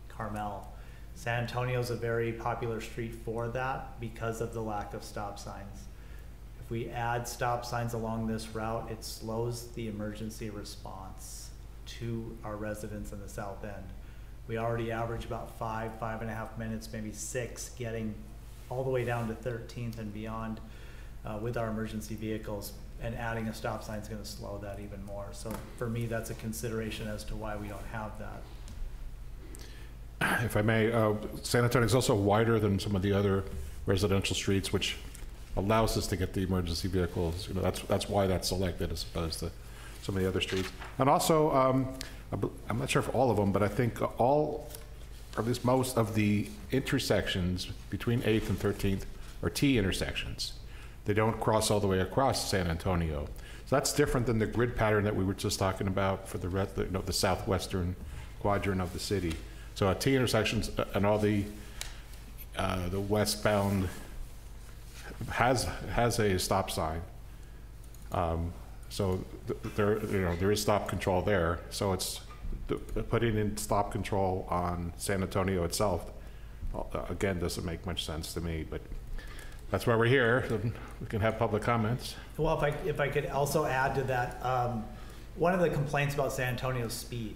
Carmel. San Antonio is a very popular street for that because of the lack of stop signs. If we add stop signs along this route, it slows the emergency response to our residents in the south end. We already average about 5.5 minutes, maybe 6, getting all the way down to 13th and beyond with our emergency vehicles, and adding a stop sign is going to slow that even more. So for me, that's a consideration as to why we don't have that. If I may, San Antonio is also wider than some of the other residential streets, which allows us to get the emergency vehicles. That's why that's selected as opposed to some of the other streets. And also, I'm not sure if all of them, but I think all, or at least most of the intersections between 8th and 13th are T intersections. They don't cross all the way across San Antonio. So that's different than the grid pattern that we were just talking about for the rest, the southwestern quadrant of the city. So T intersections and all the westbound has a stop sign. So there is stop control there. So it's putting in stop control on San Antonio itself, again, doesn't make much sense to me, but that's why we're here. So we can have public comments. Well, if I could also add to that, one of the complaints about San Antonio is speed.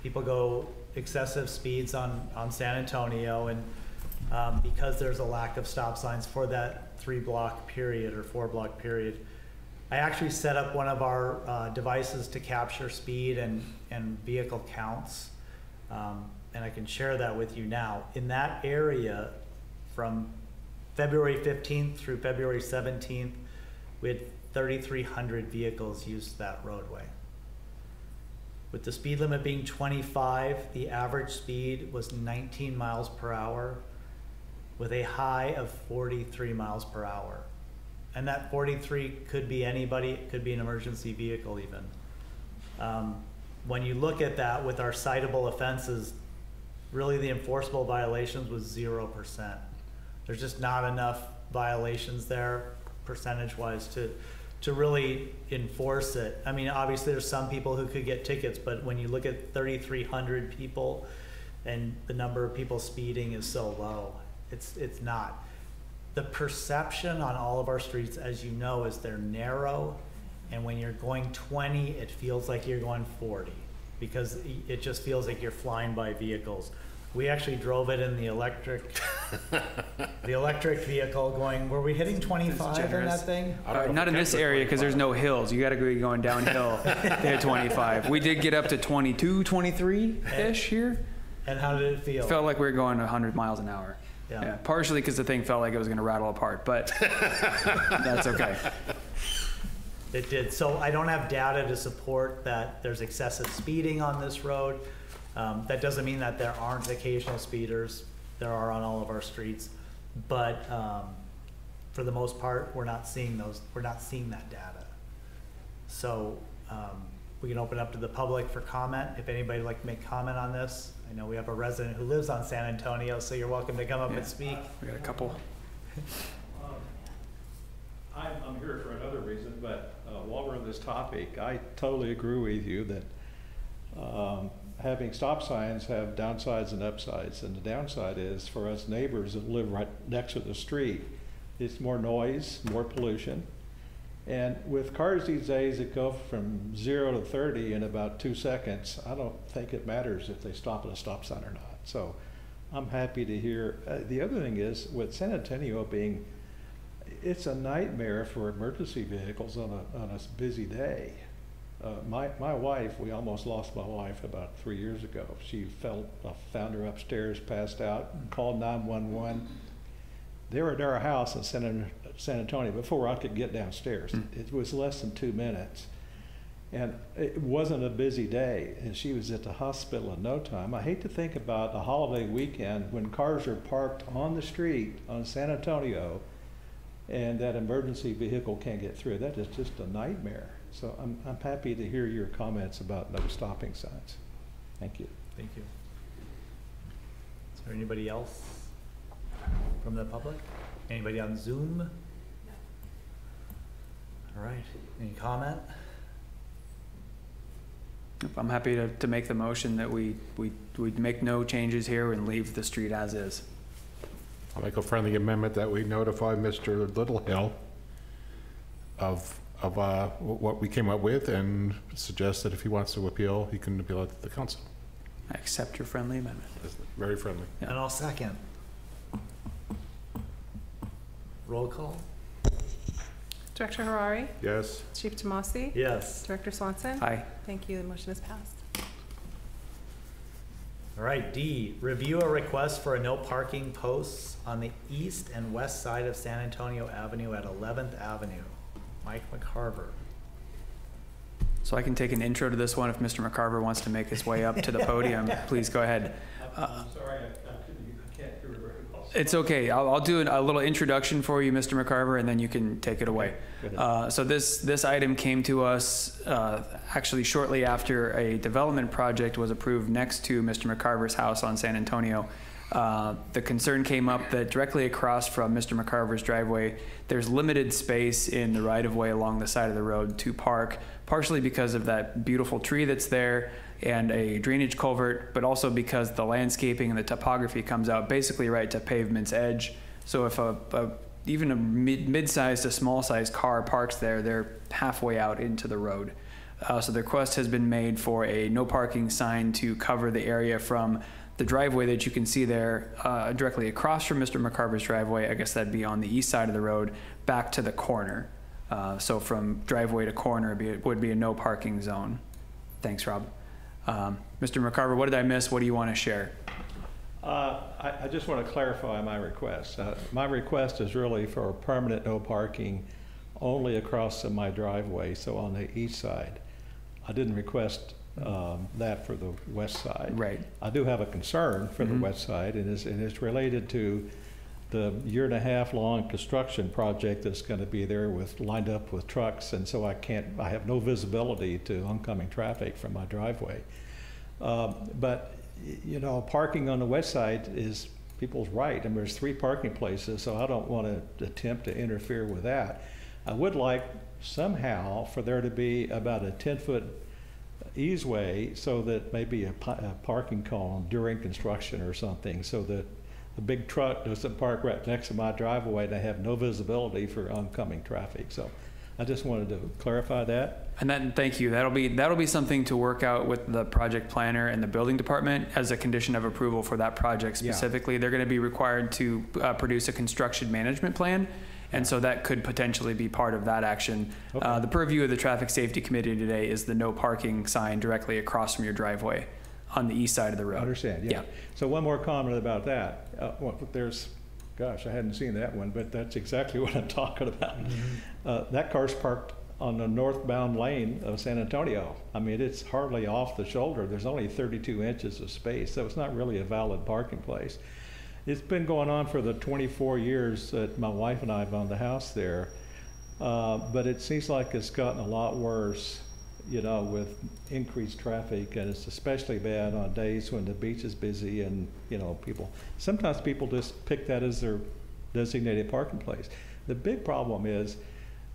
People go excessive speeds on San Antonio, and because there's a lack of stop signs for that 3-block period or 4-block period, I actually set up one of our devices to capture speed and vehicle counts, and I can share that with you now. In that area, from February 15th through February 17th, we had 3,300 vehicles use that roadway. With the speed limit being 25, the average speed was 19 miles per hour with a high of 43 miles per hour. And that 43 could be anybody, it could be an emergency vehicle even. When you look at that with our citable offenses, really the enforceable violations was 0%. There's just not enough violations there percentage-wise to really enforce it. I mean, obviously there's some people who could get tickets, but when you look at 3,300 people and the number of people speeding is so low, it's not. The perception on all of our streets, as you know, is they're narrow, and when you're going 20, it feels like you're going 40 because it just feels like you're flying by vehicles. We actually drove it in the electric vehicle going, were we hitting 25 in that thing? Not in this area because there's no hills. You got to be going downhill to hit 25. We did get up to 22, 23-ish here. And how did it feel? It felt like we were going 100 miles an hour. Yeah. Partially because the thing felt like it was going to rattle apart, but that's okay. It did. So I don't have data to support that there's excessive speeding on this road. That doesn't mean that there aren't occasional speeders. There are on all of our streets, but for the most part, we're not seeing those. We're not seeing that data. So we can open up to the public for comment. If anybody would like to make comment on this, I know we have a resident who lives on San Antonio, so you're welcome to come up and speak. We got a couple. I'm here for another reason, but while we're on this topic, I totally agree with you that having stop signs have downsides and upsides, and the downside is for us neighbors that live right next to the street, it's more noise, more pollution. And with cars these days that go from 0 to 30 in about 2 seconds, I don't think it matters if they stop at a stop sign or not. So I'm happy to hear. The other thing is, with San Antonio being, it's a nightmare for emergency vehicles on a busy day. My wife, we almost lost my wife about 3 years ago. She found her upstairs, passed out, called 911. They were at our house in San Antonio before I could get downstairs. It was less than 2 minutes. And it wasn't a busy day, and she was at the hospital in no time. I hate to think about a holiday weekend when cars are parked on the street on San Antonio and that emergency vehicle can't get through. That is just a nightmare. So I'm happy to hear your comments about no stopping signs. Thank you. Thank you. Is there anybody else from the public? Anybody on Zoom? No. All right. Any comment? I'm happy to make the motion that we make no changes here and leave the street as is. I'll make a friendly amendment that we notify Mr. Littlehill of what we came up with and suggest that if he wants to appeal, he can appeal it to the council. I accept your friendly amendment. That's very friendly. Yeah. And I'll second. Roll call? Director Harari? Yes. Chief Tomasi? Yes. Director Swanson? Aye. Thank you. The motion is passed. All right, D, review a request for a no parking posts on the east and west side of San Antonio Avenue at 11th Avenue. Mike McCarver. So I can take an intro to this one if Mr. McCarver wants to make his way up to the podium. Please go ahead. I'm sorry, I can't hear very well. It's okay. I'll do a little introduction for you, Mr. McCarver, and then you can take it away. So this item came to us actually shortly after a development project was approved next to Mr. McCarver's house on San Antonio. The concern came up that directly across from Mr. McCarver's driveway, there's limited space in the right-of-way along the side of the road to park, partially because of that beautiful tree that's there and a drainage culvert, but also because the landscaping and the topography comes out basically right to pavement's edge. So if even a mid-sized to small-sized car parks there, they're halfway out into the road. So the request has been made for a no parking sign to cover the area from the driveway that you can see there directly across from Mr. McCarver's driveway. I guess that'd be on the east side of the road, back to the corner. So from driveway to corner would be a no parking zone. Thanks, Rob. Mr. McCarver, what did I miss? What do you want to share? I just want to clarify my request. My request is really for permanent no parking only across from my driveway, so on the east side. I didn't request that for the west side. Right. I do have a concern for the west side, and it's related to the 1.5 year long construction project that's going to be there lined up with trucks, and so I have no visibility to oncoming traffic from my driveway. But you know, parking on the west side is people's right. I mean, there's 3 parking places, so I don't want to attempt to interfere with that. I would like somehow for there to be about a 10-foot easeway, so that maybe a parking column during construction or something, so that the big truck doesn't park right next to my driveway and I have no visibility for oncoming traffic. So I just wanted to clarify that. And then, thank you. That'll be something to work out with the project planner and the building department as a condition of approval for that project specifically. Yeah. They're going to be required to produce a construction management plan. And so that could potentially be part of that action. Okay. The purview of the Traffic Safety Committee today is the no parking sign directly across from your driveway on the east side of the road. I understand, yeah. So one more comment about that. Gosh, I hadn't seen that one, but that's exactly what I'm talking about. That car's parked on the northbound lane of San Antonio. I mean, it's hardly off the shoulder. There's only 32 inches of space, so it's not really a valid parking place. It's been going on for the 24 years that my wife and I have owned the house there, but it seems like it's gotten a lot worse, you know, with increased traffic, and it's especially bad on days when the beach is busy and, you know, sometimes people just pick that as their designated parking place. The big problem is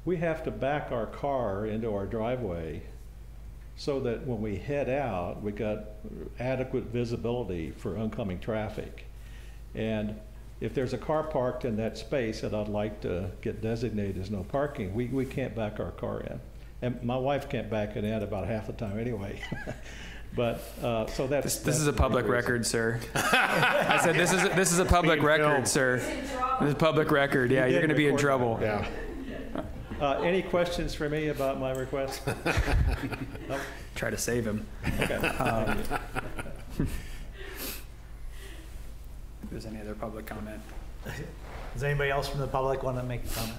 we have to back our car into our driveway so that when we head out, we got adequate visibility for oncoming traffic. And if there's a car parked in that space that I'd like to get designated as no parking, we can't back our car in. And my wife can't back it in about half the time anyway. But so that's this is a public record, sir. I said this is a public record, sir. This is a public record. Yeah, you're going to be in trouble. Yeah. Any questions for me about my request? Nope. Try to save him. Okay. If there's any other public comment. Does anybody else from the public want to make a comment?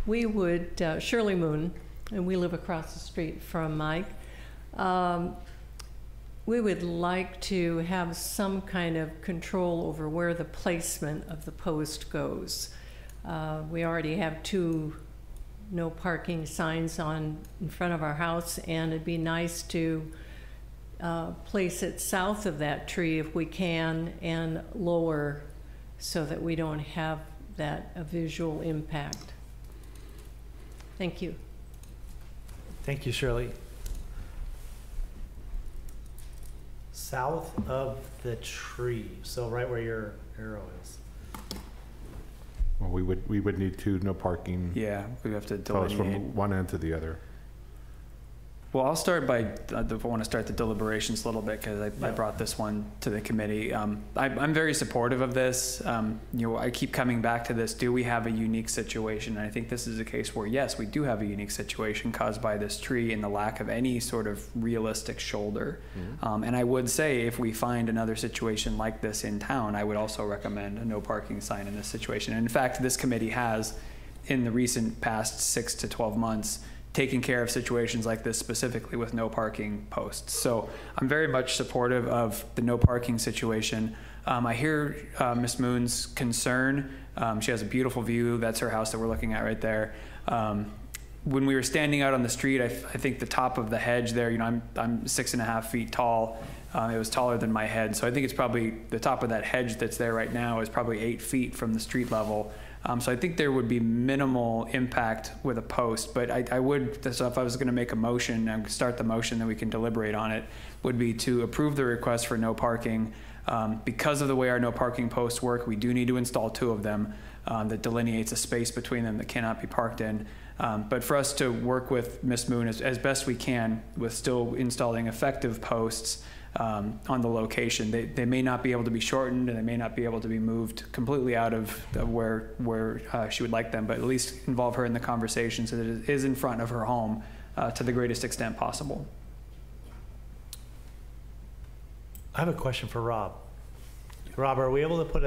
We would, Shirley Moon, and we live across the street from Mike. We would like to have some kind of control over where the placement of the post goes. We already have 2 no parking signs in front of our house, and it'd be nice to place it south of that tree if we can, and lower, so that we don't have a visual impact. Thank you. Thank you, Shirley. South of the tree, so right where your arrow is. Well, we would need 2 no parking Yeah, we have to posts delineate. from one end to the other. Well, I'll start by, I want to start the deliberations a little bit because I brought this one to the committee. I'm very supportive of this. I keep coming back to this. Do we have a unique situation? And I think this is a case where, yes, we do have a unique situation caused by this tree and the lack of any sort of realistic shoulder. Mm-hmm. And I would say if we find another situation like this in town, I would also recommend a no parking sign in this situation. And in fact, this committee has in the recent past 6 to 12 months taken care of situations like this specifically with no parking posts. So I'm very much supportive of the no parking situation. I hear Ms. Moon's concern. She has a beautiful view. That's her house that we're looking at right there. When we were standing out on the street, I think the top of the hedge there, I'm 6.5 feet tall. It was taller than my head. So I think it's probably the top of that hedge that's there right now is probably 8 feet from the street level. So I think there would be minimal impact with a post, but I would, so if I was going to make a motion and start the motion, then we can deliberate on it, would be to approve the request for no parking. Because of the way our no parking posts work, we do need to install 2 of them that delineates a space between them that cannot be parked in. But for us to work with Ms. Moon as best we can with still installing effective posts on the location. They may not be able to be shortened and they may not be able to be moved completely out of where she would like them, but at least involve her in the conversation so that it is in front of her home to the greatest extent possible. I have a question for Rob. Rob, are we able to put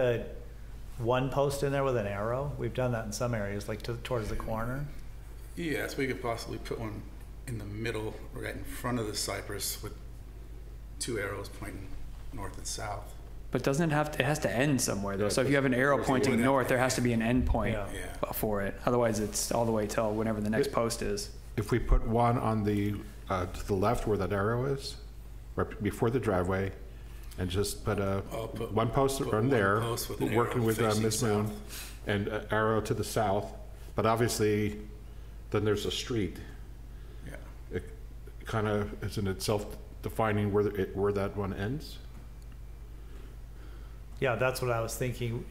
one post in there with an arrow? We've done that in some areas, like towards the corner. Yes, we could possibly put one in the middle, right in front of the cypress with 2 arrows pointing north and south. But doesn't it have to, it has to end somewhere though. So if you have an arrow pointing north, there has to be an end point for it. Otherwise it's all the way till whenever the next post is. If we put one on the, to the left where that arrow is, right before the driveway, and just put one post on there, working with Ms. Moon, and an arrow to the south, but obviously then there's a street. Yeah. It kind of, isn't it self-defining where that one ends? Yeah, that's what I was thinking.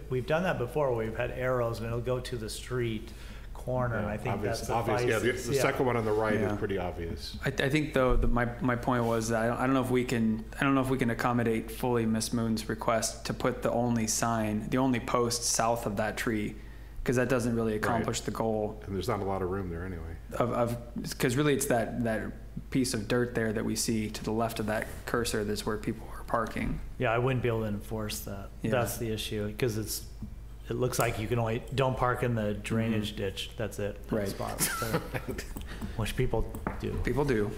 We've done that before, where we've had arrows and it'll go to the street corner. Yeah, I think obvious, that's obvious. Yeah, the second one on the right is pretty obvious. I think though my point was that I don't know if we can accommodate fully Ms. Moon's request to put the only post south of that tree, because that doesn't really accomplish the goal. And there's not a lot of room there anyway. Because really it's that piece of dirt there that we see to the left of that cursor that's where people are parking. Yeah, I wouldn't be able to enforce that. Yeah. That's the issue, because it looks like you can don't park in the drainage ditch. That's it. Right. Spot. So, which people do. People do.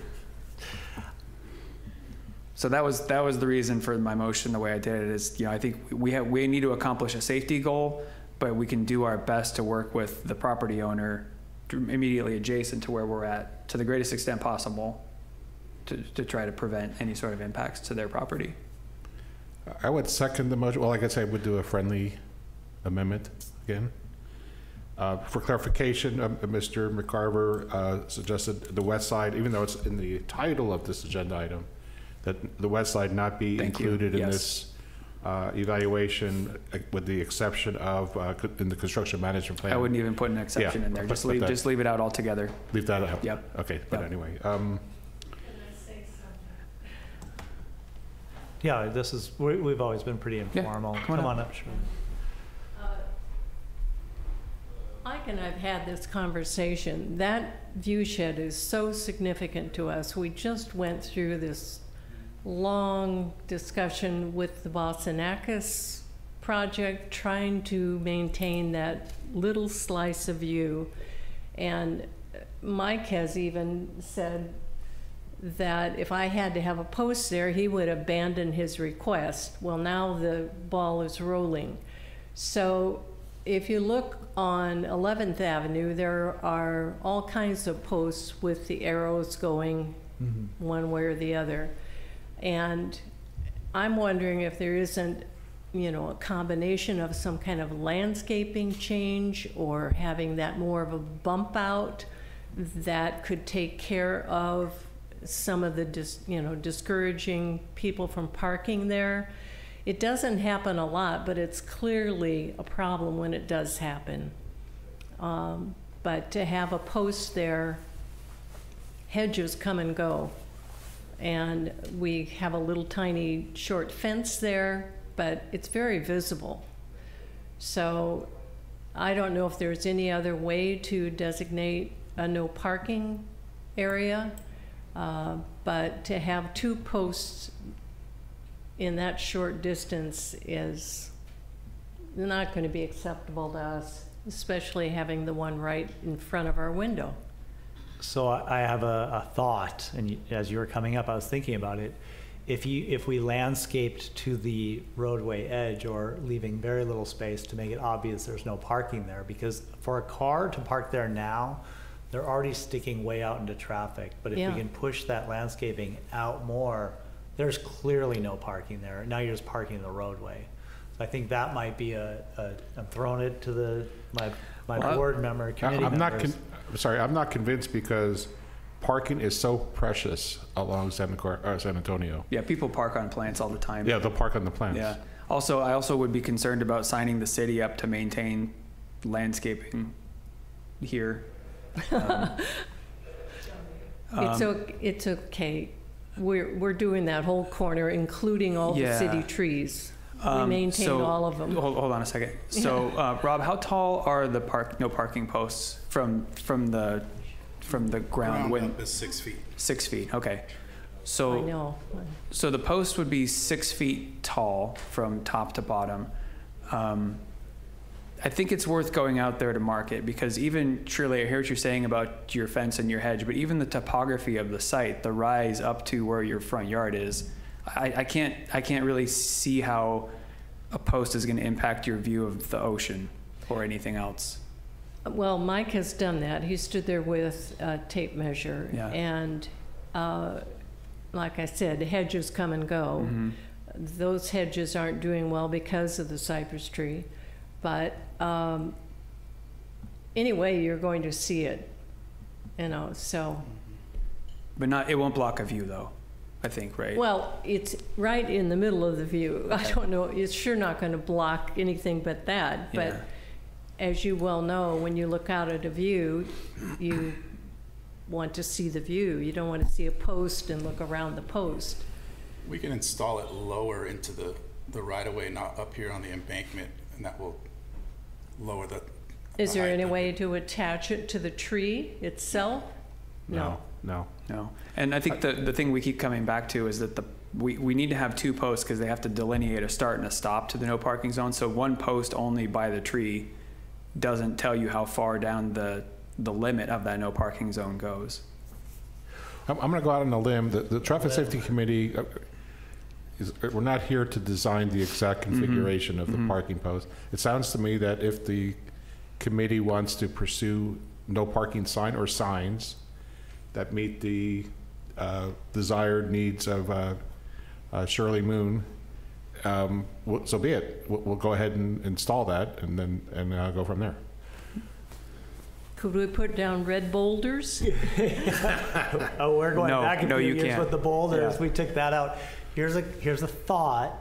So that was the reason for my motion the way I did it is, I think we need to accomplish a safety goal, but we can do our best to work with the property owner immediately adjacent to where we're at to the greatest extent possible to try to prevent any sort of impacts to their property. I would second the motion. Well, like I said, I would do a friendly amendment again. For clarification, Mr. McCarver suggested the west side, even though it's in the title of this agenda item, that the west side not be included in this evaluation, with the exception of in the construction management plan. I wouldn't even put an exception in there. Just leave it out altogether. Leave that out. Yep. Okay, but anyway. Yeah, we've always been pretty informal. Yeah, come on up. Sure. Mike and I've had this conversation. That view shed is so significant to us. We just went through this long discussion with the Bostonakis project, trying to maintain that little slice of view. And Mike has even said that if I had to have a post there, he would abandon his request. Well, now the ball is rolling. So if you look on 11th Avenue, there are all kinds of posts with the arrows going one way or the other. And I'm wondering if there isn't, a combination of some kind of landscaping change or having that more of a bump out that could take care of some of the discouraging people from parking there. It doesn't happen a lot, but it's clearly a problem when it does happen. But to have a post there, hedges come and go. And we have a little tiny short fence there, but it's very visible. So I don't know if there's any other way to designate a no parking area, but to have 2 posts in that short distance is not going to be acceptable to us. especially having the one right in front of our window. So I have a thought, and as you were coming up, I was thinking about it. If we landscaped to the roadway edge, or leaving very little space to make it obvious there's no parking there, because for a car to park there now, they're already sticking way out into traffic. But if Yeah. we can push that landscaping out more, there's clearly no parking there. Now you're just parking in the roadway. So I think that might be I'm throwing it to my board member, committee members. I'm not convinced, because parking is so precious along San Antonio. Yeah, people park on plants all the time. Yeah, they'll park on the plants. Yeah. Also, I also would be concerned about signing the city up to maintain landscaping here. It's okay. We're doing that whole corner, including all the Yeah. city trees. We maintain all of them. Hold on a second. So, Rob, how tall are the no parking posts from the ground? Ground up is 6 feet. 6 feet. Okay. I So know. so the post would be 6 feet tall from top to bottom. I think it's worth going out there to mark it, because even, Shirley, I hear what you're saying about your fence and your hedge, but even the topography of the site, the rise up to where your front yard is, I can't really see how a post is going to impact your view of the ocean or anything else. Well, Mike has done that. He stood there with a tape measure. Yeah. And like I said, hedges come and go. Mm-hmm. Those hedges aren't doing well because of the cypress tree. But anyway, you're going to see it, so. But it won't block a view, though, I think, right? Well, it's right in the middle of the view. I don't know, it's sure not going to block anything but that. But Yeah. as you well know, when you look out at a view, you want to see the view. You don't want to see a post and look around the post. We can install it lower into the right-of-way, not up here on the embankment, and that will lower the Is there height any of way it. to attach it to the tree itself? No. No. And I think the thing we keep coming back to is that we need to have two posts, because they have to delineate a start and a stop to the no parking zone. So one post only by the tree doesn't tell you how far down the limit of that no parking zone goes. I'm going to go out on a limb. The Traffic Safety Committee, we're not here to design the exact configuration of the parking post. It sounds to me that if the committee wants to pursue no parking sign or signs that meet the desired needs of Shirley Moon, so be it. We'll go ahead and install that, and then go from there. Could we put down red boulders? Oh, we're going back a few you years can't. with the boulders. Yeah. We took that out. Here's a thought.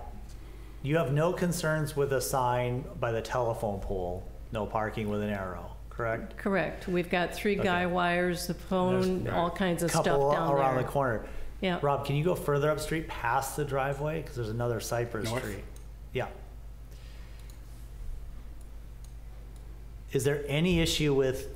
You have no concerns with a sign by the telephone pole, no parking with an arrow, correct? Correct. We've got three guy wires, the phone, There's all kinds of stuff Couple down around there. the corner. Yeah. Rob, can you go further up street past the driveway? Because there's another cypress North? tree. Yeah. Is there any issue with,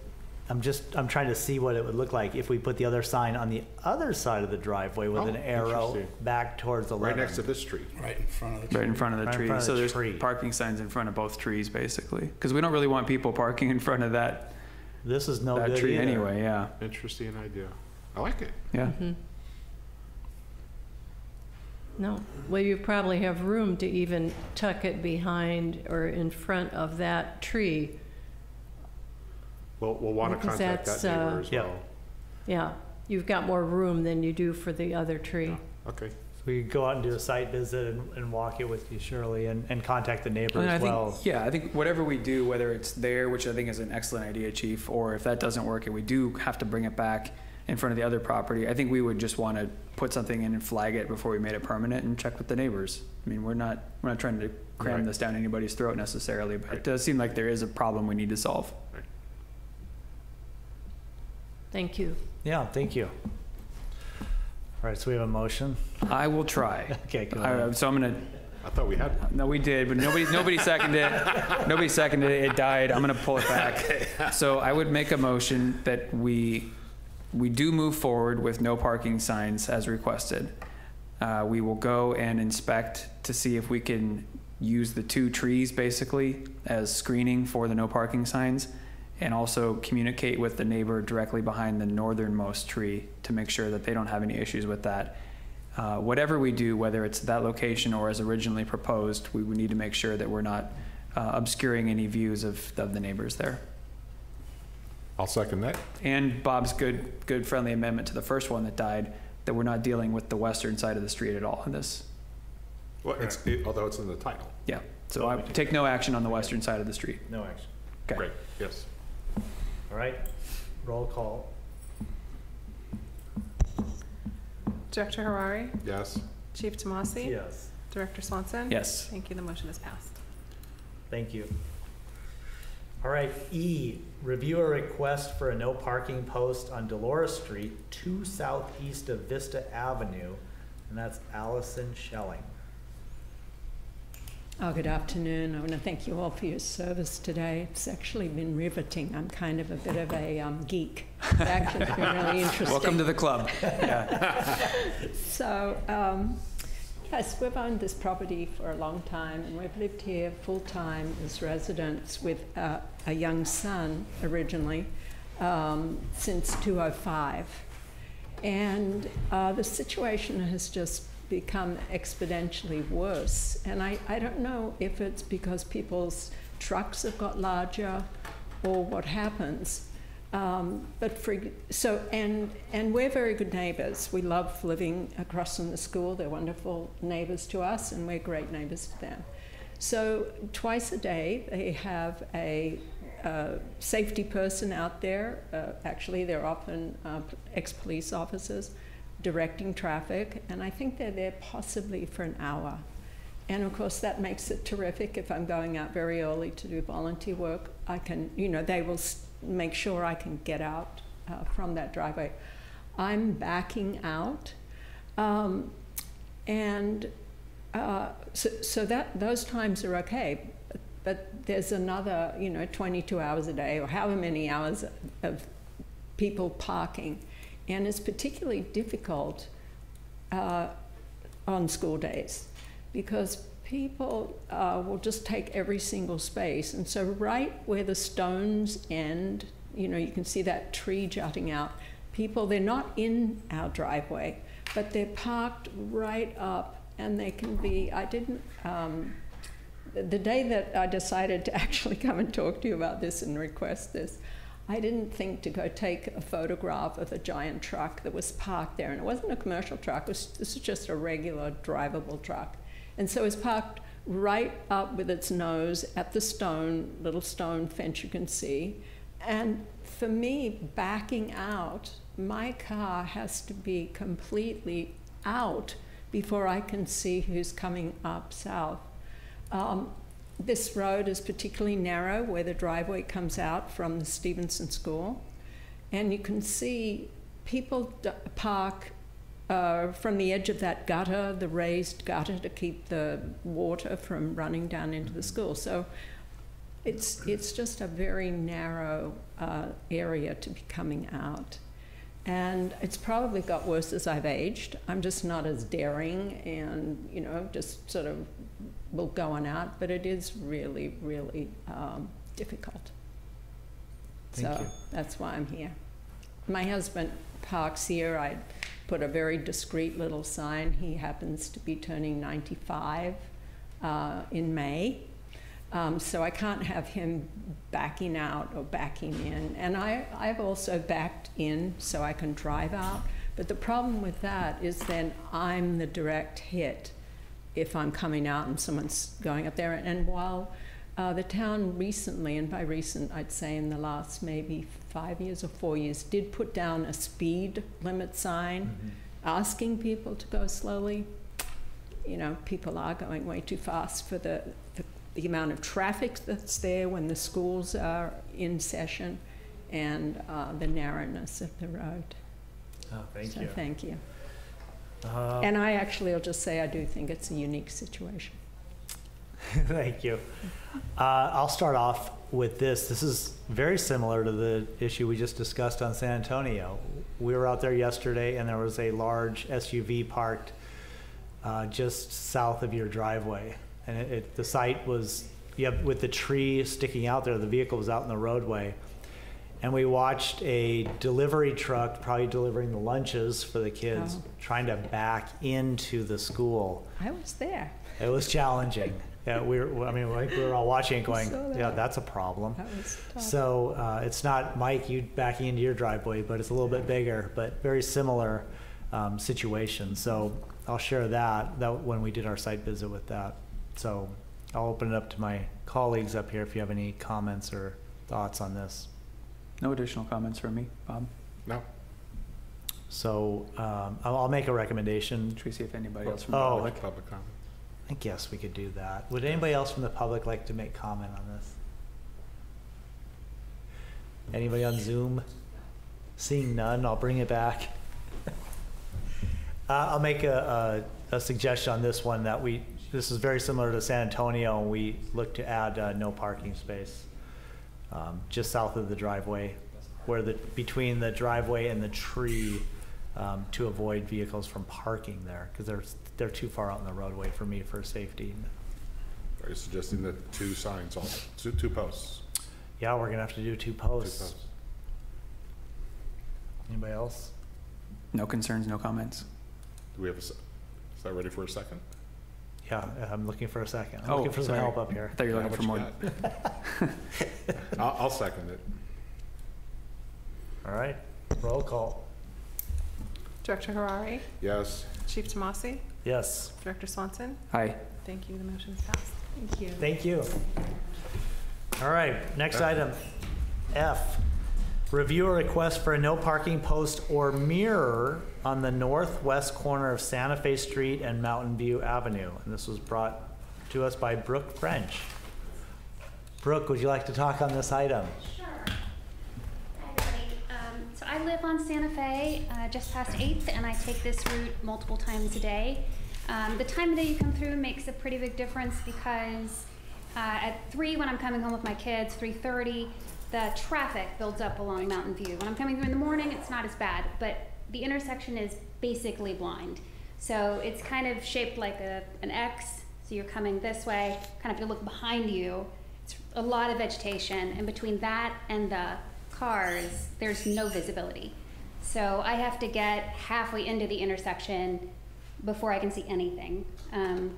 I'm trying to see what it would look like if we put the other sign on the other side of the driveway with Oh, an arrow interesting. back towards the Right next to this. this street. right in front of the tree. Right in front of the Right in tree. front of So the there's tree. parking signs in front of both trees, basically. Because we don't really want people parking in front of that This is no good tree either. anyway, yeah. Interesting idea. I like it. Yeah. No. Well, you probably have room to even tuck it behind or in front of that tree. We'll want to Because contact that's, that neighbor as yeah. well. Yeah. You've got more room than you do for the other tree. Okay. So we could go out and do a site visit and walk it with you, Shirley, and contact the neighbor And as well. I think whatever we do, whether it's there, which I think is an excellent idea, Chief, or if that doesn't work and we do have to bring it back in front of the other property, I think we would just want to put something in and flag it before we made it permanent and check with the neighbors. I mean, we're not trying to cram Right. this down anybody's throat necessarily, but it does seem like there is a problem we need to solve. Thank you. Yeah, thank you. All right, so we have a motion. I will try. Okay, go ahead. So I'm gonna. I thought we had one. No, we did, but nobody seconded it. Nobody seconded it. It died. I'm gonna pull it back. So I would make a motion that we do move forward with no parking signs as requested. We will go and inspect to see if we can use the 2 trees basically as screening for the no parking signs, and also communicate with the neighbor directly behind the northernmost tree to make sure that they don't have any issues with that. Whatever we do, whether it's that location or as originally proposed, we would need to make sure that we're not obscuring any views of the neighbors there. I'll second that. And Bob's good friendly amendment to the first one that died, that we're not dealing with the western side of the street at all in this. Well, although it's in the title. Yeah, so I take no action on the western side of the street. No action. Okay. Great, yes. All right, roll call. Director Harari, Yes. Chief Tomasi, Yes. Director Swanson. Yes. Thank you. The motion is passed. Thank you. All right, E, review a request for a no parking post on Dolores Street, 2 southeast of Vista Avenue, and that's Allison Schelling. Oh, good afternoon. I want to thank you all for your service today. It's actually been riveting. I'm kind of a bit of a geek. It's actually been really interesting. Welcome to the club. Yeah. So, yes, we've owned this property for a long time, and we've lived here full-time as residents with a young son originally since 2005. And the situation has just become exponentially worse. And I don't know if it's because people's trucks have got larger or what happens. And we're very good neighbors. We love living across from the school. They're wonderful neighbors to us, and we're great neighbors to them. So twice a day, they have a safety person out there. Actually, they're often ex-police officers directing traffic, and I think they're there possibly for an hour. And of course, that makes it terrific. If I'm going out very early to do volunteer work, I can, they will make sure I can get out from that driveway. I'm backing out, so that those times are okay. But there's another, 22 hours a day, or however many hours of people parking. And it's particularly difficult on school days because people will just take every single space. And so right where the stones end, you can see that tree jutting out. People, they're not in our driveway, but they're parked right up, and they can be, the day that I decided to actually come and talk to you about this and request this, I didn't think to go take a photograph of a giant truck that was parked there. And it wasn't a commercial truck, this was just a regular drivable truck. And so it's parked right up with its nose at the little stone fence you can see. And for me, backing out, my car has to be completely out before I can see who's coming up south. This road is particularly narrow where the driveway comes out from the Stevenson School. And you can see people park from the edge of that gutter, the raised gutter, to keep the water from running down into the school. So it's just a very narrow area to be coming out. And it's probably got worse as I've aged. I'm just not as daring and, just sort of will go on out, but it is really, really difficult. Thank you. That's why I'm here. My husband parks here. I put a very discreet little sign. He happens to be turning 95 in May. So I can't have him backing out or backing in. And I've also backed in so I can drive out. But the problem with that is then I'm the direct hit if I'm coming out and someone's going up there. And while the town recently, and by recent I'd say in the last maybe 5 years or 4 years, did put down a speed limit sign asking people to go slowly. People are going way too fast for the amount of traffic that's there when the schools are in session, and the narrowness of the road. Oh, thank you. Thank you. And will just say I do think it's a unique situation. Thank you. I'll start off with this. This is very similar to the issue we just discussed on San Antonio. We were out there yesterday, and there was a large SUV parked just south of your driveway. And the site was, with the tree sticking out there, the vehicle was out in the roadway. And we watched a delivery truck, probably delivering the lunches for the kids, trying to back into the school. I was there. It was challenging. Yeah, we were all watching it going, yeah, that's a problem. That was tough. So it's not, Mike, you backing into your driveway, but it's a little bit bigger, but very similar situation. So I'll share that when we did our site visit with that. So I'll open it up to my colleagues up here if you have any comments or thoughts on this. No additional comments from me, Bob. No. So I'll make a recommendation. Should we see if anybody else from the Oh, public? Public comment. I guess we could do that. Would anybody else from the public like to make comment on this? Anybody on Zoom? Seeing none, I'll bring it back. I'll make a suggestion on this one that this is very similar to San Antonio. We look to add no parking space just south of the driveway, where between the driveway and the tree to avoid vehicles from parking there, because they're too far out in the roadway for me for safety. Are you suggesting that 2 signs, two posts? Yeah, we're gonna have to do 2 posts. Anybody else? No concerns, no comments. Do we have is that ready for a second? Yeah, I'm looking for a second. I'm Oh, looking for some sorry. help up here. I thought you were Yeah, looking for what more. you I'll second it. All right, roll call. Director Harari, Yes. Chief Tomasi, Yes, Director Swanson. Aye. Thank you, the motion is passed. Thank you. thank you. All right, next item, F. Review a request for a no parking post or mirror on the northwest corner of Santa Fe Street and Mountain View Avenue. And this was brought to us by Brooke French. Brooke, would you like to talk on this item? Sure. Hi, everybody. So I live on Santa Fe, just past 8th, and I take this route multiple times a day. The time of day you come through makes a pretty big difference because at 3 when I'm coming home with my kids, 3:30, the traffic builds up along Mountain View. When I'm coming through in the morning, it's not as bad, but the intersection is basically blind. So it's kind of shaped like an X, so you're coming this way. Kind of if you look behind you, it's a lot of vegetation, and between that and the cars, there's no visibility. So I have to get halfway into the intersection before I can see anything. And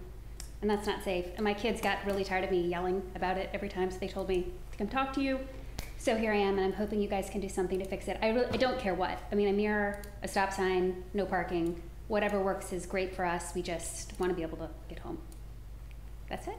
that's not safe. And my kids got really tired of me yelling about it every time, so they told me to come talk to you. So here I am, and I'm hoping you guys can do something to fix it. I don't care what. I mean, a mirror, a stop sign, no parking, whatever works is great for us. We just want to be able to get home. That's it.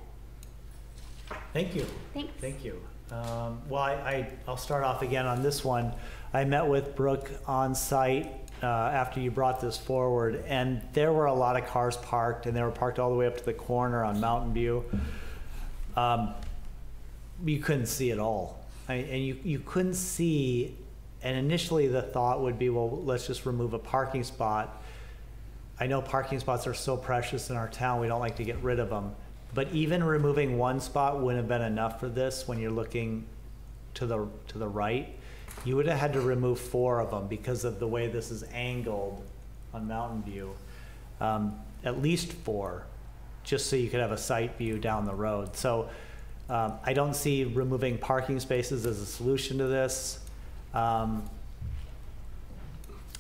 Thank you. Thanks. Thank you. Well, I'll start off again on this one. I met with Brooke on site after you brought this forward, and there were a lot of cars parked, and they were parked all the way up to the corner on Mountain View. You couldn't see it all. And you couldn't see, and initially the thought would be, well, let's just remove a parking spot. I know parking spots are so precious in our town, we don't like to get rid of them. But even removing one spot wouldn't have been enough for this when you're looking to the right. You would have had to remove 4 of them because of the way this is angled on Mountain View. At least 4, just so you could have a sight view down the road. So I don't see removing parking spaces as a solution to this. I'm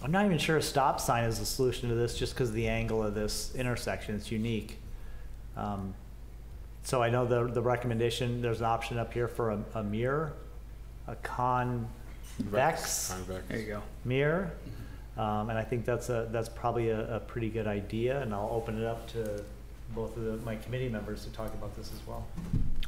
not even sure a stop sign is a solution to this just because of the angle of this intersection. It's unique. So I know the recommendation, there's an option up here for a mirror, a convex There you go. mirror. And I think that's probably a pretty good idea, and I'll open it up to both of my committee members to talk about this as well.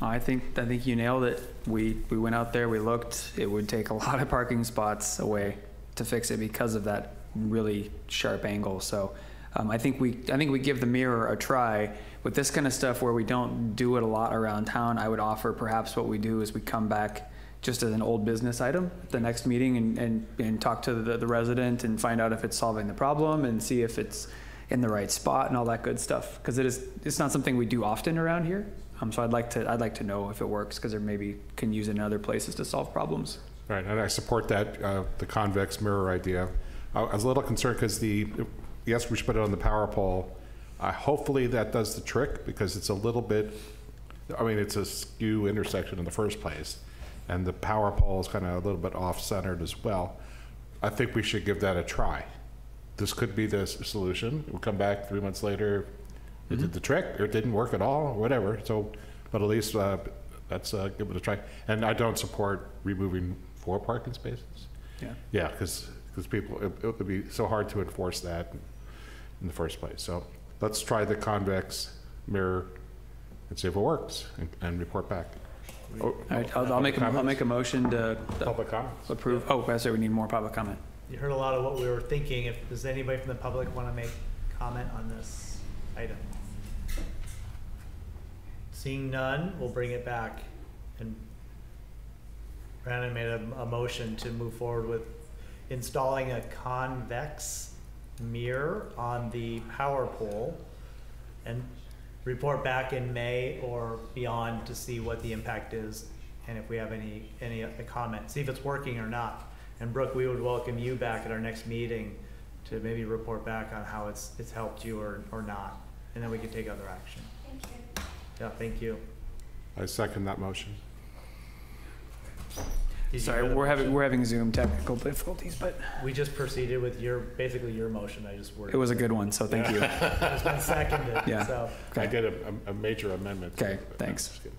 I think you nailed it. We went out there, we looked. It would take a lot of parking spots away to fix it because of that really sharp angle. So I think we give the mirror a try. With this kind of stuff where we don't do it a lot around town, I would offer perhaps what we do is we come back just as an old business item at the next meeting and talk to the resident and find out if it's solving the problem and see if it's in the right spot and all that good stuff. Because it's not something we do often around here. So I'd like to know if it works, because there maybe can use it in other places to solve problems. Right, and I support that, the convex mirror idea. I was a little concerned because yes, we should put it on the power pole. Hopefully that does the trick, because it's a little bit, I mean, it's a skew intersection in the first place, and the power pole is kind of a little bit off-centered as well. I think we should give that a try. This could be the solution. We'll come back 3 months later, it did the trick, or it didn't work at all, or whatever. So, but at least let's give it a try. And I don't support removing 4 parking spaces. Yeah, because people, it would be so hard to enforce that in the first place. So let's try the convex mirror and see if it works, and report back. All right, I'll make a motion to Public comments. approve. Oh, I said we need more public comment. You heard a lot of what we were thinking. If does anybody from the public want to make comment on this item? Seeing none, we'll bring it back. And Brandon made a motion to move forward with installing a convex mirror on the power pole and report back in May or beyond to see what the impact is and if we have any comment, see if it's working or not. And Brooke, we would welcome you back at our next meeting to maybe report back on how it's helped you or not, and then we can take other action. Thank you. Yeah, thank you. I second that motion. Did you Sorry, hear the motion? we're having Zoom technical difficulties, but We just proceeded with basically your motion. I just worded it was a good one, so thank you. It's been seconded. Yeah. So I Okay. did a major amendment. Okay, thanks. Just kidding.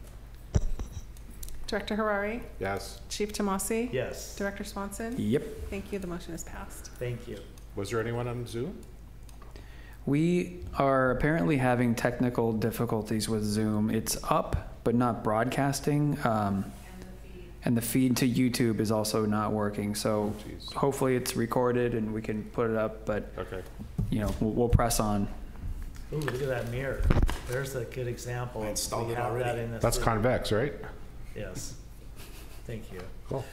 Director Harari, Yes. Chief Tomasi, yes, Director Swanson. Yep. Thank you. The motion is passed. thank you. Was there anyone on Zoom? We are apparently having technical difficulties with Zoom. It's up, but not broadcasting. And the feed to YouTube is also not working. So Jeez. hopefully it's recorded and we can put it up, but Okay. we'll press on. Ooh, look at that mirror. There's a good example. I installed We it have already. that in the That's city. convex, right? Yes. Thank you. Cool.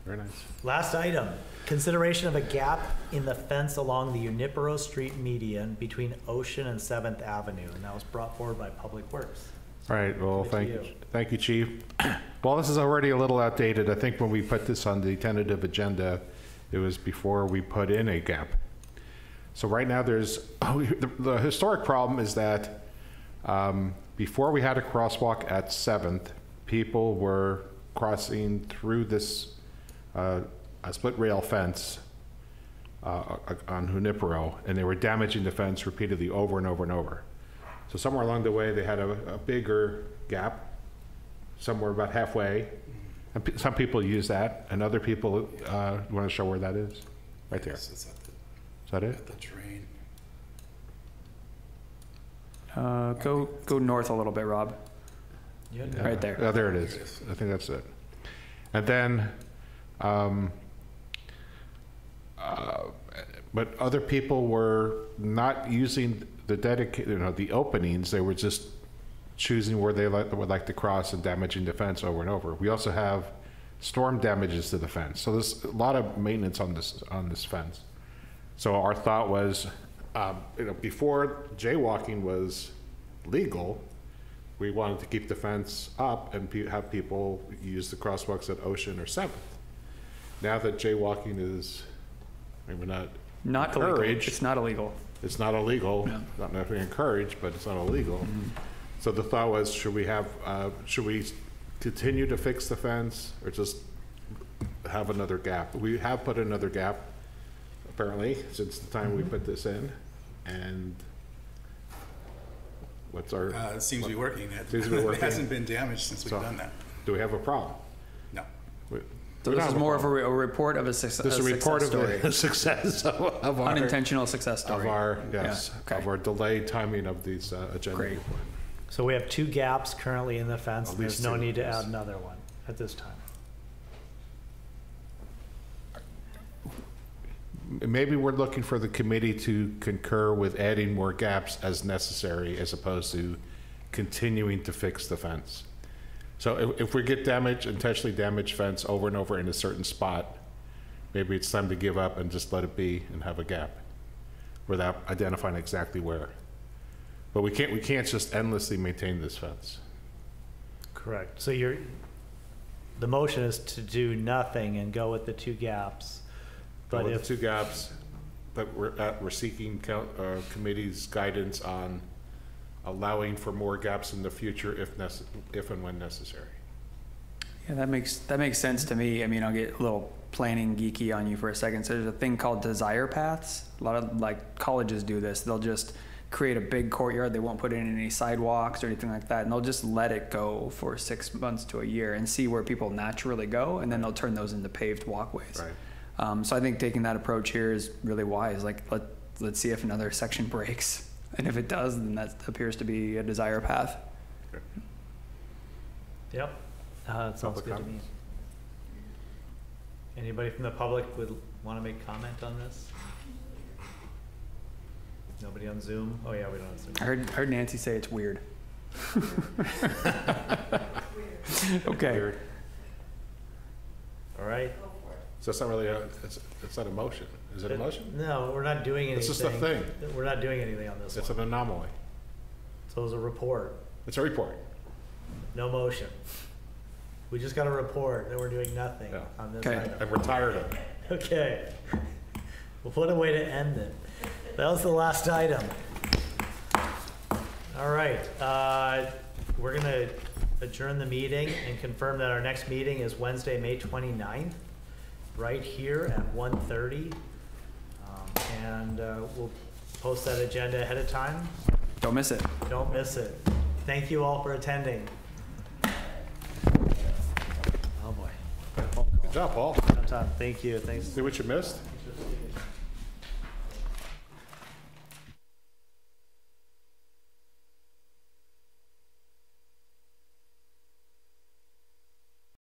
Very nice. Last item, consideration of a gap in the fence along the Junipero Street median between Ocean and 7th Avenue, and that was brought forward by Public Works. All right, well, Good to thank you, Chief. Well, this is already a little outdated. I think when we put this on the tentative agenda, it was before we put in a gap. So right now the historic problem is that before we had a crosswalk at 7th, people were crossing through this a split rail fence on Junipero, and they were damaging the fence repeatedly over and over and over. So somewhere along the way, they had a bigger gap, somewhere about halfway. And some people use that, and other people, you want to show where that is? Right there. Yes, it's Is that it? at the drain. Go north a little bit, Rob. Yeah. Right there. Oh, there it is. I think that's it. And then, but other people were not using the the openings. They were just choosing where they would like to cross and damaging the fence over and over. We also have storm damages to the fence. So there's a lot of maintenance on this fence. So our thought was, before jaywalking was legal, we wanted to keep the fence up and have people use the crosswalks at Ocean or 7th. Now that jaywalking is maybe not Illegal. encouraged, It's not illegal. it's not illegal, No. not necessarily encouraged, but it's not illegal. Mm-hmm. So the thought was, should we continue to fix the fence or just have another gap? We have put another gap, apparently, since the time we put this in. And what's our, It seems to be working. Seems to be working. It hasn't been damaged since we've So- done that. do we have a problem? No. So this is more of a report of a success This is a report of story. the success of our, Unintentional success story. yes, Yeah, okay. of our delayed timing of these agenda. Great. report. So we have 2 gaps currently in the fence. At There's least no 2, need to yes. add another one at this time. Maybe we're looking for the committee to concur with adding more gaps as necessary as opposed to continuing to fix the fence. So if we get intentionally damaged fence over and over in a certain spot, maybe it's time to give up and just let it be and have a gap without identifying exactly where. But we can't just endlessly maintain this fence. Correct. So the motion is to do nothing and go with the 2 gaps. But With if, the 2 gaps, but we're seeking committee's guidance on allowing for more gaps in the future if and when necessary. Yeah, that makes sense to me. I mean, I'll get a little planning geeky on you for a second. So there's a thing called desire paths. A lot of like colleges do this. They'll just create a big courtyard. They won't put in any sidewalks or anything like that, and they'll just let it go for 6 months to a year and see where people naturally go, and then they'll turn those into paved walkways. Right. So I think taking that approach here is really wise. Like let's see if another section breaks, and if it does, then that appears to be a desire path. Okay. Yep. That sounds Public good to me. comments? Anybody from the public would want to make comment on this? Nobody on Zoom? Oh yeah, we don't have Zoom. I heard Nancy say it's weird. Okay. Weird. All right. So that's not really it's not a motion. Is it a motion? No, we're not doing anything. It's just a thing. We're not doing anything on this It's one. an anomaly. So it's a report. It's a report. No motion. We just got a report that we're doing nothing Yeah. on this Okay. item. And we're tired of it. Okay. Well, what a way to end it. That was the last item. All right. We're going to adjourn the meeting and confirm that our next meeting is Wednesday, May 29th, right here at 1:30. And we'll post that agenda ahead of time. Don't miss it. Don't miss it. Thank you all for attending. Oh, boy. Good job, Paul. Thank you. Thanks. See what you missed?